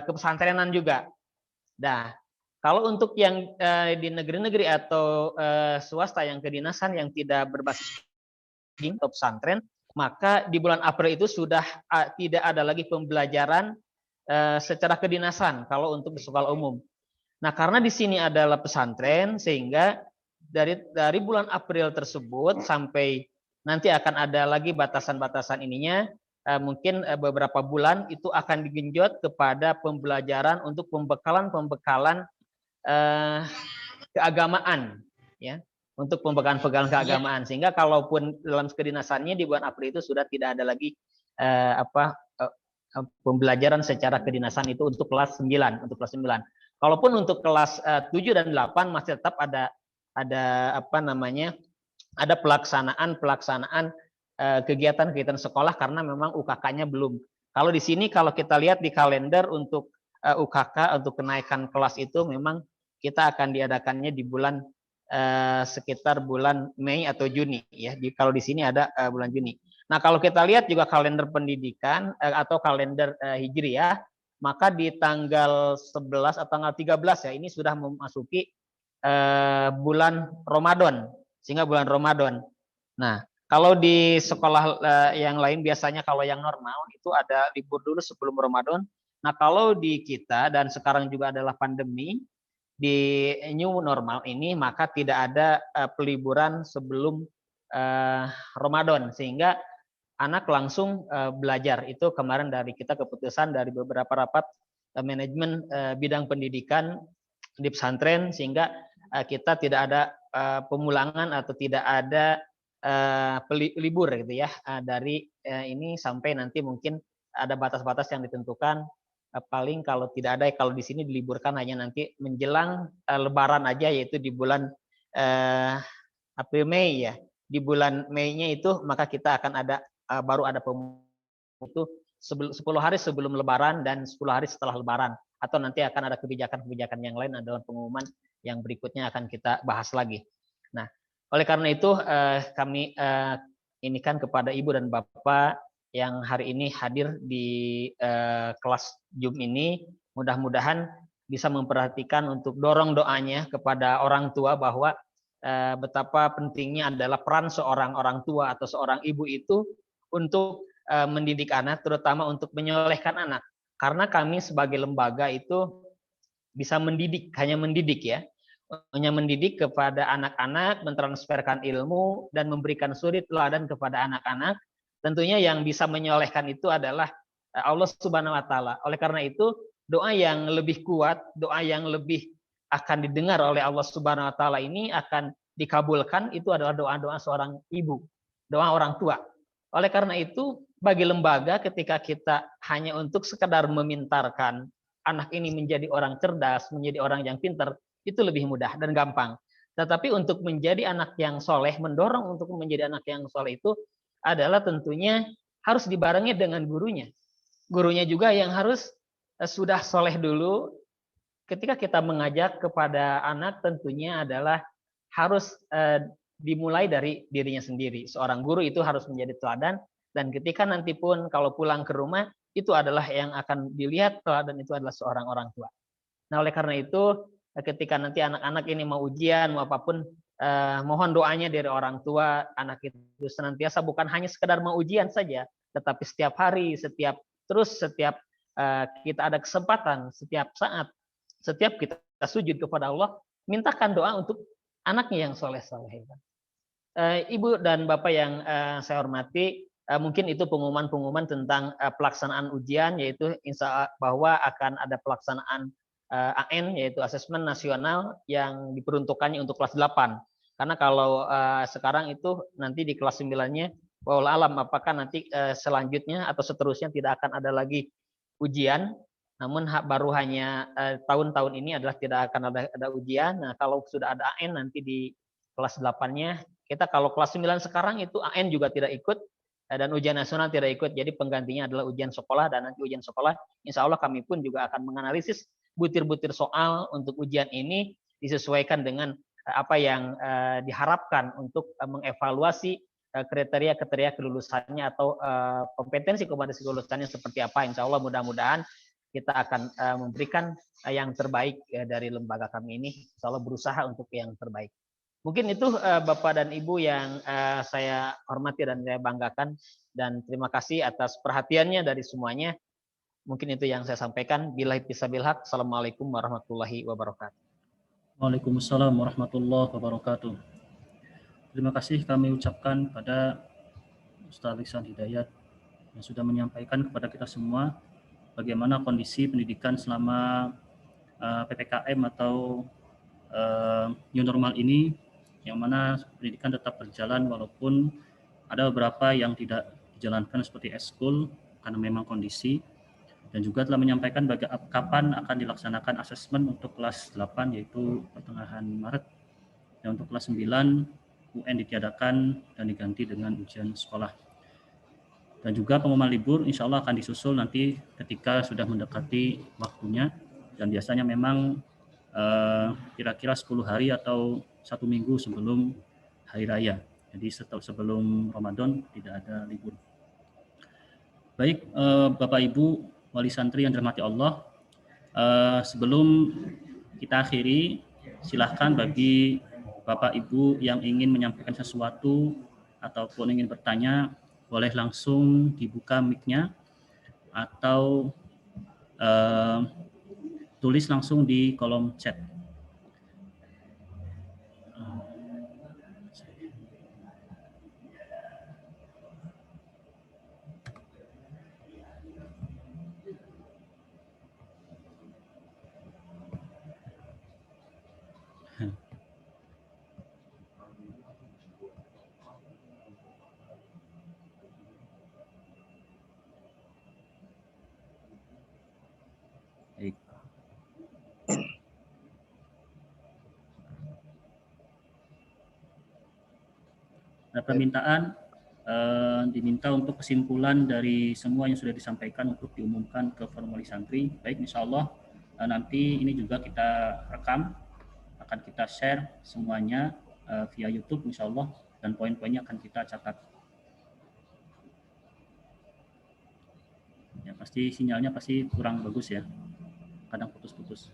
kepesantrenan juga. Nah, kalau untuk yang di negeri-negeri atau swasta yang kedinasan yang tidak berbasis atau pesantren, maka di bulan April itu sudah tidak ada lagi pembelajaran secara kedinasan kalau untuk di sekolah umum. Nah, karena di sini adalah pesantren, sehingga dari bulan April tersebut sampai nanti akan ada lagi batasan-batasan ininya, mungkin beberapa bulan itu akan digenjot kepada pembelajaran untuk pembekalan keagamaan, ya, untuk pembekalan keagamaan, sehingga kalaupun dalam kedinasannya di bulan April itu sudah tidak ada lagi pembelajaran secara kedinasan itu untuk kelas 9, untuk kelas 9. Kalaupun untuk kelas 7 dan 8 masih tetap ada pelaksanaan kegiatan sekolah karena memang UKK-nya belum. Kalau di sini kalau kita lihat di kalender untuk UKK untuk kenaikan kelas itu memang kita akan diadakannya di bulan sekitar bulan Mei atau Juni, ya. Kalau di sini ada bulan Juni. Nah, kalau kita lihat juga kalender pendidikan atau kalender Hijriah, maka di tanggal 11 atau tanggal 13 ya ini sudah memasuki bulan Ramadan, sehingga bulan Ramadan. Nah, kalau di sekolah yang lain biasanya kalau yang normal itu ada libur dulu sebelum Ramadan. Nah, kalau di kita dan sekarang juga adalah pandemi, di new normal ini maka tidak ada peliburan sebelum Ramadan, sehingga anak langsung belajar. Itu kemarin dari kita keputusan dari beberapa rapat manajemen bidang pendidikan di pesantren, sehingga kita tidak ada pemulangan atau tidak ada libur gitu ya dari ini sampai nanti mungkin ada batas-batas yang ditentukan. Paling kalau tidak ada, kalau di sini diliburkan hanya nanti menjelang Lebaran aja, yaitu di bulan April Mei ya. Di bulan Mei-nya itu maka kita akan ada baru ada itu 10 hari sebelum Lebaran dan 10 hari setelah Lebaran, atau nanti akan ada kebijakan-kebijakan yang lain dalam pengumuman yang berikutnya akan kita bahas lagi. Nah, oleh karena itu kami inikan kepada Ibu dan Bapak yang hari ini hadir di kelas Zoom ini, mudah-mudahan bisa memperhatikan untuk dorong doanya kepada orang tua bahwa betapa pentingnya adalah peran seorang orang tua atau seorang ibu itu untuk mendidik anak, terutama untuk menyolehkan anak. Karena kami sebagai lembaga itu bisa mendidik, hanya mendidik ya. Hanya mendidik kepada anak-anak, mentransferkan ilmu dan memberikan suri teladan kepada anak-anak. Tentunya yang bisa menyolehkan itu adalah Allah Subhanahu wa taala. Oleh karena itu, doa yang lebih kuat, doa yang lebih akan didengar oleh Allah Subhanahu wa taala ini akan dikabulkan itu adalah doa-doa seorang ibu, doa orang tua. Oleh karena itu, bagi lembaga ketika kita hanya untuk sekedar memintarkan anak ini menjadi orang cerdas, menjadi orang yang pintar, itu lebih mudah dan gampang. Tetapi untuk menjadi anak yang soleh, mendorong untuk menjadi anak yang soleh itu adalah tentunya harus dibarengi dengan gurunya. Gurunya juga yang harus sudah soleh dulu. Ketika kita mengajak kepada anak tentunya adalah harus dimulai dari dirinya sendiri. Seorang guru itu harus menjadi teladan, dan ketika nanti pun kalau pulang ke rumah, itu adalah yang akan dilihat teladan itu adalah seorang orang tua. Nah, oleh karena itu, ketika nanti anak-anak ini mau ujian, mau apapun, mohon doanya dari orang tua, anak itu senantiasa bukan hanya sekedar mau ujian saja, tetapi setiap hari, setiap kita ada kesempatan, setiap saat, setiap kita sujud kepada Allah, mintakan doa untuk anaknya yang soleh-soleh. Ibu dan Bapak yang saya hormati, mungkin itu pengumuman-pengumuman tentang pelaksanaan ujian, yaitu insya bahwa akan ada pelaksanaan AN, yaitu asesmen nasional yang diperuntukannya untuk kelas 8. Karena kalau sekarang itu nanti di kelas 9-nya, wallahu alam apakah nanti selanjutnya atau seterusnya tidak akan ada lagi ujian, namun baru hanya tahun-tahun ini adalah tidak akan ada ujian. Nah, kalau sudah ada AN nanti di kelas 8-nya, kita kalau kelas 9 sekarang itu AN juga tidak ikut, dan ujian nasional tidak ikut, jadi penggantinya adalah ujian sekolah, dan nanti ujian sekolah, insya Allah kami pun juga akan menganalisis butir-butir soal untuk ujian ini, disesuaikan dengan apa yang diharapkan untuk mengevaluasi kriteria-kriteria kelulusannya atau kompetensi kelulusannya seperti apa. Insya Allah mudah-mudahan kita akan memberikan yang terbaik dari lembaga kami ini, insya Allah berusaha untuk yang terbaik. Mungkin itu Bapak dan Ibu yang saya hormati dan saya banggakan, dan terima kasih atas perhatiannya dari semuanya. Mungkin itu yang saya sampaikan. Billahi taufiq. Assalamualaikum warahmatullahi wabarakatuh. Waalaikumsalam warahmatullahi wabarakatuh. Terima kasih kami ucapkan pada Ustaz Ihsan Hidayat yang sudah menyampaikan kepada kita semua bagaimana kondisi pendidikan selama PPKM atau new normal ini, yang mana pendidikan tetap berjalan walaupun ada beberapa yang tidak dijalankan seperti eskul karena memang kondisi, dan juga telah menyampaikan kapan akan dilaksanakan asesmen untuk kelas 8 yaitu pertengahan Maret, dan untuk kelas 9 UN ditiadakan dan diganti dengan ujian sekolah. Dan juga pengumuman libur insya Allah akan disusul nanti ketika sudah mendekati waktunya, dan biasanya memang kira-kira 10 hari atau 1 minggu sebelum hari raya. Jadi sebelum Ramadan tidak ada libur. Baik, Bapak Ibu wali santri yang dirahmati Allah, sebelum kita akhiri, silahkan bagi Bapak Ibu yang ingin menyampaikan sesuatu ataupun ingin bertanya, boleh langsung dibuka mic-nya atau tulis langsung di kolom chat. Baik. Ada permintaan diminta untuk kesimpulan dari semua yang sudah disampaikan untuk diumumkan ke forum wali santri. Baik, insya Allah nanti ini juga kita rekam, akan kita share semuanya via YouTube insya Allah, dan poin-poinnya akan kita catat. Ya, pasti sinyalnya pasti kurang bagus ya, kadang putus-putus.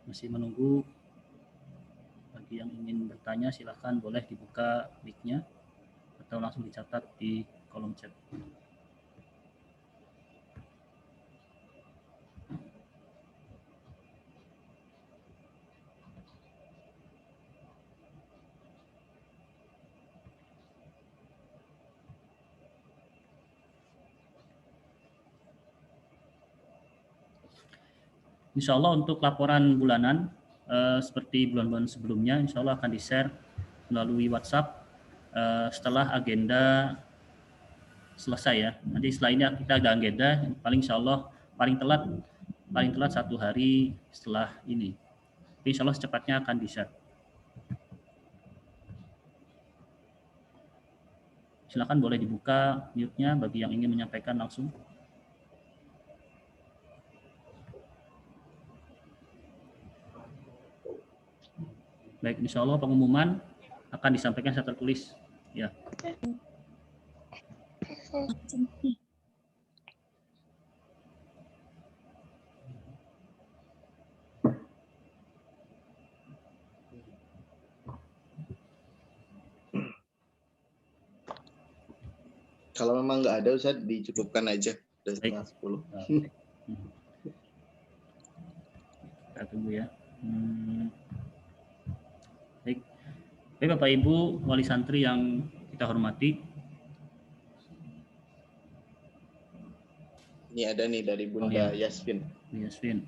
Masih menunggu. Bagi yang ingin bertanya silahkan boleh dibuka mic-nya atau langsung dicatat di kolom chat. Insya Allah untuk laporan bulanan seperti bulan-bulan sebelumnya, insya Allah akan di-share melalui WhatsApp setelah agenda selesai ya. Nanti setelah ini kita ada agenda, paling insya Allah paling telat 1 hari setelah ini. Tapi insya Allah secepatnya akan di-share. Silakan boleh dibuka mute-nya bagi yang ingin menyampaikan langsung. Baik, insya Allah pengumuman akan disampaikan secara tertulis. Ya. Kalau memang nggak ada, Ustaz, dicukupkan aja. Udah Baik. setengah 10. Kita tunggu ya. Baik. Baik, Bapak Ibu wali santri yang kita hormati. Ini ada nih dari Bunda Yasmin. Yasmin.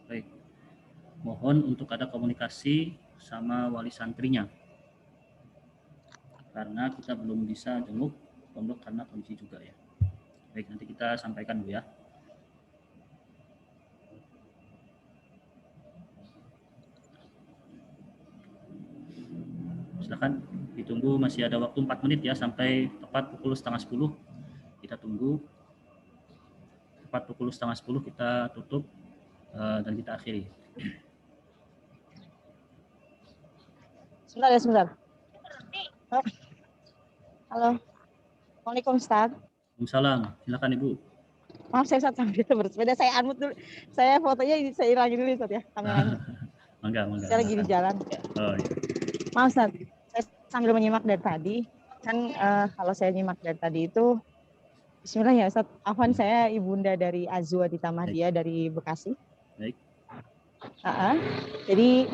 Baik. Mohon untuk ada komunikasi sama wali santrinya. Karena kita belum bisa jenguk pondok karena kondisi juga ya. Baik, nanti kita sampaikan dulu ya. Silakan ditunggu, masih ada waktu 4 menit ya sampai tepat pukul 9:30. Kita tunggu. Tepat pukul 9:30 kita tutup dan kita akhiri. Sebentar ya, sebentar. Halo. Waalaikumsalam, Ustaz. Waalaikumsalam. Silakan Ibu. Maaf saya Ustaz sambil bersepeda, saya unmute dulu. Saya fotonya saya hilangin dulu Ustaz ya, kameranya. Mangga. Saya lagi di jalan. Oh, iya. Maaf Ustaz, saya sambil menyimak dari tadi. Kan kalau saya nyimak dari tadi itu, bismillah ya Ustaz, Afwan, saya ibunda dari Azwa di Tamadia dari Bekasi. Baik. Jadi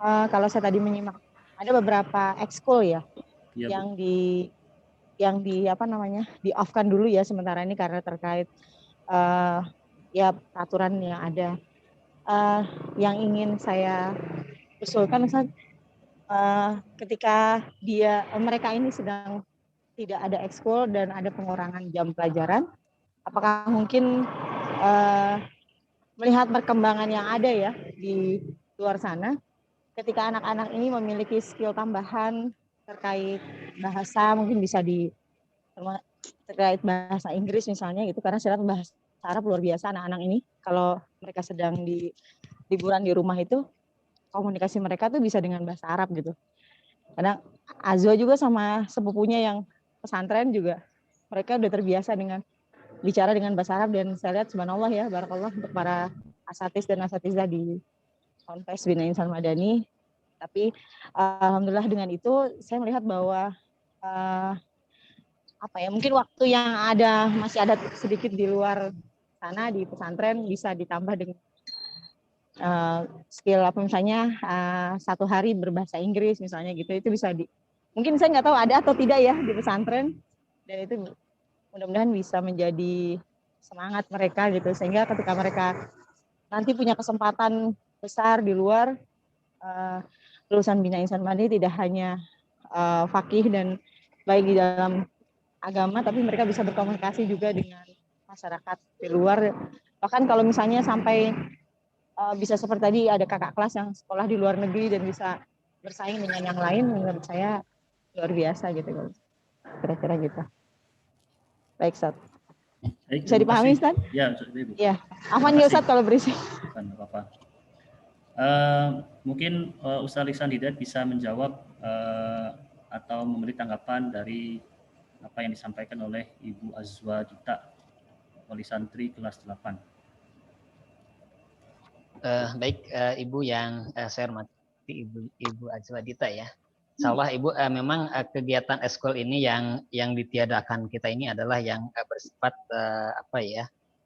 kalau saya tadi menyimak, ada beberapa ekskul ya, Iya, yang di apa namanya, di off-kan dulu ya sementara ini karena terkait ya peraturan yang ada. Yang ingin saya usulkan Ustaz, ketika mereka ini sedang tidak ada ekskul dan ada pengurangan jam pelajaran, apakah mungkin melihat perkembangan yang ada ya di luar sana, ketika anak-anak ini memiliki skill tambahan terkait bahasa, mungkin bisa terkait bahasa Inggris misalnya gitu, karena saya lihat bahasa Arab luar biasa anak-anak ini kalau mereka sedang di liburan di rumah itu komunikasi mereka tuh bisa dengan bahasa Arab gitu. Karena Azwa juga sama sepupunya yang pesantren juga mereka udah terbiasa dengan bicara dengan bahasa Arab, dan saya lihat subhanallah ya, barakallah untuk para asatis dan asatizah di Ponpes Bina Insan Madani. Tapi alhamdulillah dengan itu saya melihat bahwa mungkin waktu yang masih ada sedikit di luar sana di pesantren bisa ditambah dengan skill misalnya 1 hari berbahasa Inggris misalnya gitu, itu bisa mungkin saya nggak tahu ada atau tidak ya di pesantren, dan itu mudah-mudahan bisa menjadi semangat mereka gitu, sehingga ketika mereka nanti punya kesempatan besar di luar, lulusan Bina Insan Madani tidak hanya faqih dan baik di dalam agama, tapi mereka bisa berkomunikasi juga dengan masyarakat di luar. Bahkan kalau misalnya sampai bisa seperti tadi ada kakak kelas yang sekolah di luar negeri dan bisa bersaing dengan yang lain, menurut saya luar biasa gitu, kira-kira gitu. Baik, Ustaz. Bisa dipahami, Ustaz? Ya, Ibu. Ya, Afwan ya Ustaz kalau berisik. Bukan apa-apa. Mungkin Ustaz Lisan Hidayat bisa menjawab atau memberi tanggapan dari apa yang disampaikan oleh Ibu Azwa Dita, wali santri kelas 8. Baik, Ibu yang saya hormati, Ibu Azwa Dita ya. Insyaallah Ibu, memang kegiatan eskul ini yang ditiadakan kita ini adalah yang bersifat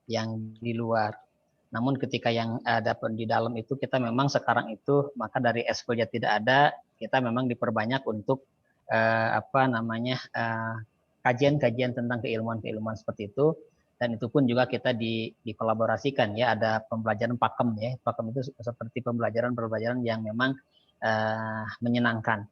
yang di luar. Namun ketika yang dapat di dalam itu kita memang sekarang itu, maka dari eskulnya tidak ada, kita memang diperbanyak untuk kajian-kajian tentang keilmuan seperti itu. Dan itu pun juga kita dikolaborasikan ya, ada pembelajaran pakem ya. Pakem itu seperti pembelajaran yang memang menyenangkan.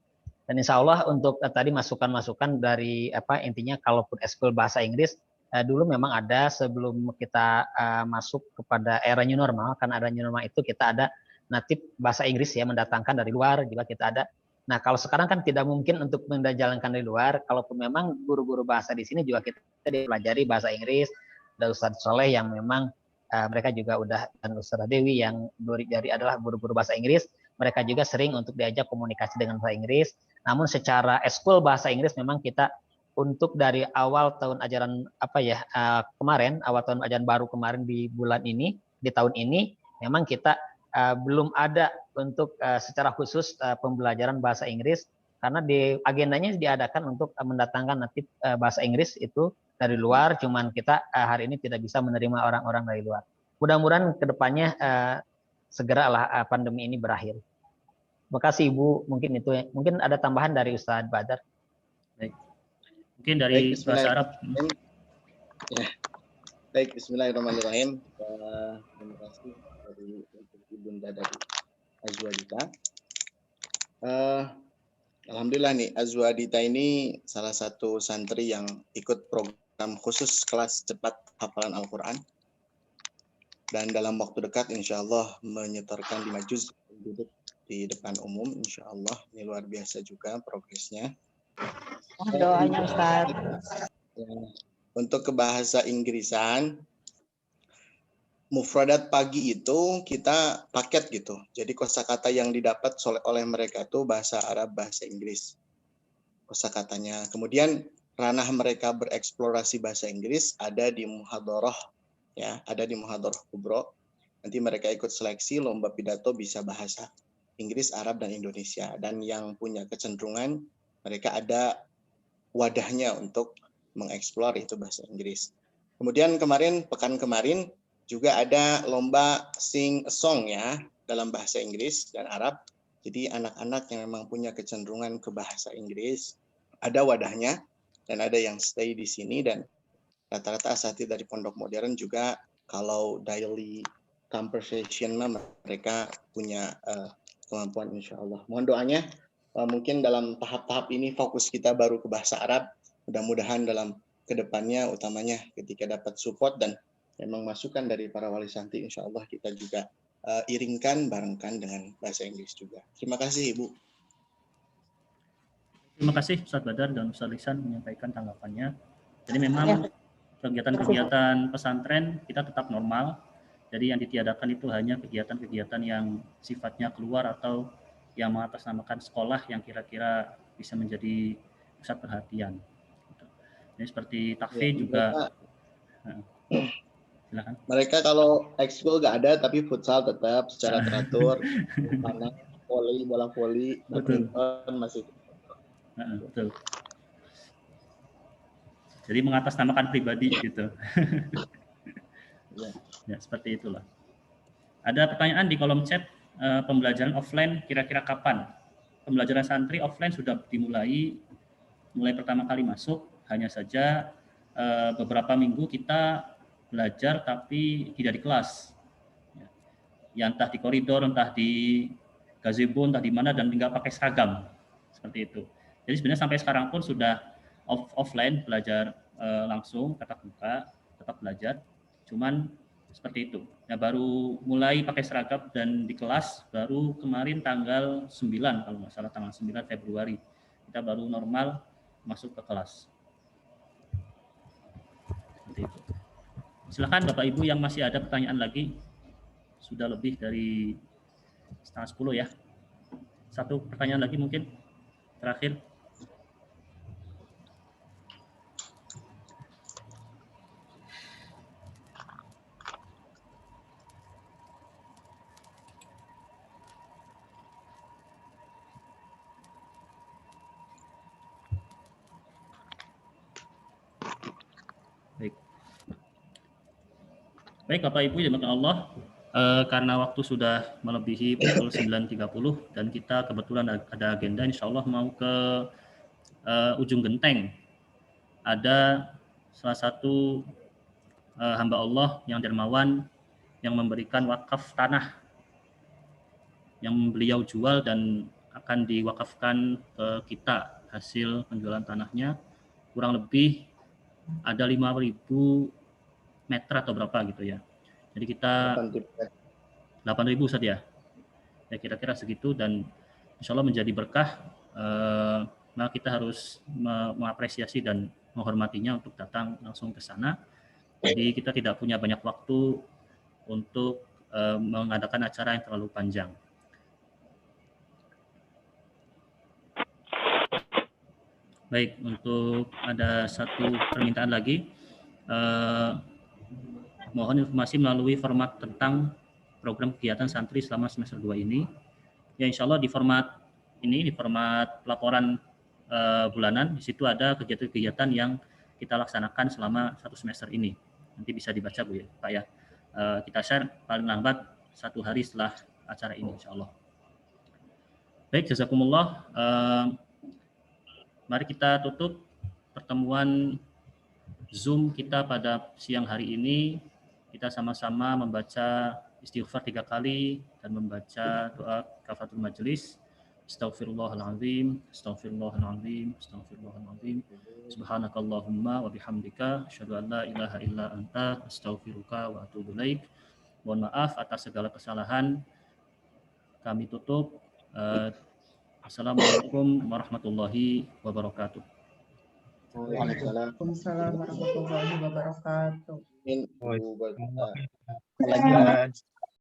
Dan insya Allah untuk tadi masukan-masukan dari intinya kalaupun eskul bahasa Inggris dulu memang ada sebelum kita masuk kepada era new normal. Karena era new normal itu kita ada natif bahasa Inggris ya, mendatangkan dari luar juga kita ada. Nah, kalau sekarang kan tidak mungkin untuk menjalankan dari luar. Kalaupun memang guru-guru bahasa di sini juga kita dipelajari bahasa Inggris. Ada Ustadz Soleh yang memang mereka juga udah, dan Ustadz Dewi yang dari adalah guru-guru bahasa Inggris. Mereka juga sering untuk diajak komunikasi dengan bahasa Inggris. Namun secara eskul bahasa Inggris memang kita untuk dari awal tahun ajaran kemarin, awal tahun ajaran baru kemarin di bulan ini, di tahun ini, memang kita belum ada untuk secara khusus pembelajaran bahasa Inggris, karena di agendanya diadakan untuk mendatangkan nanti bahasa Inggris itu dari luar, cuman kita hari ini tidak bisa menerima orang-orang dari luar. Mudah-mudahan kedepannya segeralah pandemi ini berakhir. Terima kasih Ibu, mungkin itu ya. Mungkin ada tambahan dari Ustadz Badar. Baik. Mungkin dari bahasa Arab. Ya. Baik, bismillahirrahmanirrahim. Terima kasih dari Ibunda dari Azwadita. Alhamdulillah nih, Azwadita ini salah satu santri yang ikut program khusus kelas cepat hafalan Al-Quran. Dan dalam waktu dekat insya Allah menyetorkan 5 juz duduk di depan umum, insya Allah. Ini luar biasa juga progresnya. Mohon doanya Ustaz. Untuk ke bahasa Inggrisan, mufradat pagi itu kita paket gitu. Jadi kosakata yang didapat oleh mereka itu bahasa Arab, bahasa Inggris. Kosakatanya. Kemudian ranah mereka bereksplorasi bahasa Inggris ada di muhadharah, ya, ada di muhadharah kubro. Nanti mereka ikut seleksi lomba pidato bisa bahasa Inggris, Arab, dan Indonesia. Dan yang punya kecenderungan mereka ada wadahnya untuk mengeksplor itu bahasa Inggris. Kemudian pekan kemarin juga ada lomba sing a song ya dalam bahasa Inggris dan Arab. Jadi anak-anak yang memang punya kecenderungan ke bahasa Inggris ada wadahnya, dan ada yang stay di sini, dan rata-rata asatidz dari pondok modern juga kalau daily conversation mereka punya kemampuan insya Allah. Mohon doanya, mungkin dalam tahap-tahap ini fokus kita baru ke bahasa Arab. Mudah-mudahan dalam kedepannya utamanya ketika dapat support dan memang masukan dari para wali santri, insya Allah kita juga iringkan, barengkan dengan bahasa Inggris juga. Terima kasih Ibu. Terima kasih Ustadz Badar dan Ustadz Lisan menyampaikan tanggapannya. Jadi memang kegiatan-kegiatan pesantren kita tetap normal. Jadi yang ditiadakan itu hanya kegiatan-kegiatan yang sifatnya keluar atau yang mengatasnamakan sekolah yang kira-kira bisa menjadi pusat perhatian. Jadi seperti takfi juga. Silakan. Mereka kalau ekskul nggak ada, tapi futsal tetap secara teratur. Mana bola voli, badminton masih. Betul. Jadi mengatasnamakan pribadi gitu. Ya, seperti itulah. Ada pertanyaan di kolom chat, pembelajaran offline kira-kira kapan? Pembelajaran santri offline sudah mulai pertama kali masuk, hanya saja beberapa minggu kita belajar tapi tidak di kelas. Ya, entah di koridor, entah di gazebo, entah di mana, dan tinggal pakai seragam. Seperti itu. Jadi sebenarnya sampai sekarang pun sudah offline, belajar langsung, tatap muka, tetap belajar. Cuman seperti itu. Ya, baru mulai pakai seragam dan di kelas baru kemarin tanggal 9, kalau nggak salah tanggal 9 Februari. Kita baru normal masuk ke kelas. Seperti itu. Silakan Bapak Ibu yang masih ada pertanyaan lagi. Sudah lebih dari 9:30 ya. Satu pertanyaan lagi mungkin terakhir. Baik Bapak Ibu, dimuliakan Allah, karena waktu sudah melebihi pukul 9.30 dan kita kebetulan ada agenda, insya Allah mau ke ujung genteng. Ada salah satu hamba Allah yang dermawan yang memberikan wakaf tanah yang beliau jual dan akan diwakafkan ke kita hasil penjualan tanahnya, kurang lebih ada 5.000 meter atau berapa gitu ya. Jadi kita 8.000 Ustaz ya. Ya kira-kira segitu, dan insya Allah menjadi berkah. Maka kita harus mengapresiasi dan menghormatinya untuk datang langsung ke sana. Jadi kita tidak punya banyak waktu untuk mengadakan acara yang terlalu panjang. Baik, untuk ada satu permintaan lagi. Mohon informasi melalui format tentang program kegiatan santri selama semester 2 ini. Ya, insya Allah di format ini, di format laporan bulanan, di situ ada kegiatan-kegiatan yang kita laksanakan selama 1 semester ini. Nanti bisa dibaca Bu ya, Pak ya. Kita share paling lambat 1 hari setelah acara ini, insya Allah. Baik, jazakumullah. Mari kita tutup pertemuan Zoom kita pada siang hari ini. Kita sama-sama membaca istighfar 3 kali dan membaca doa kafaratul majelis. Astaghfirullahaladzim, astaghfirullahaladzim, astaghfirullahaladzim. Subhanakallahumma wa bihamdika asyhadu an la ilaha illa anta astaghfiruka wa atubu ilaik. Mohon maaf atas segala kesalahan. Kami tutup. Assalamualaikum warahmatullahi wabarakatuh. Waalaikumsalam warahmatullahi wabarakatuh. Waalaikumsalam.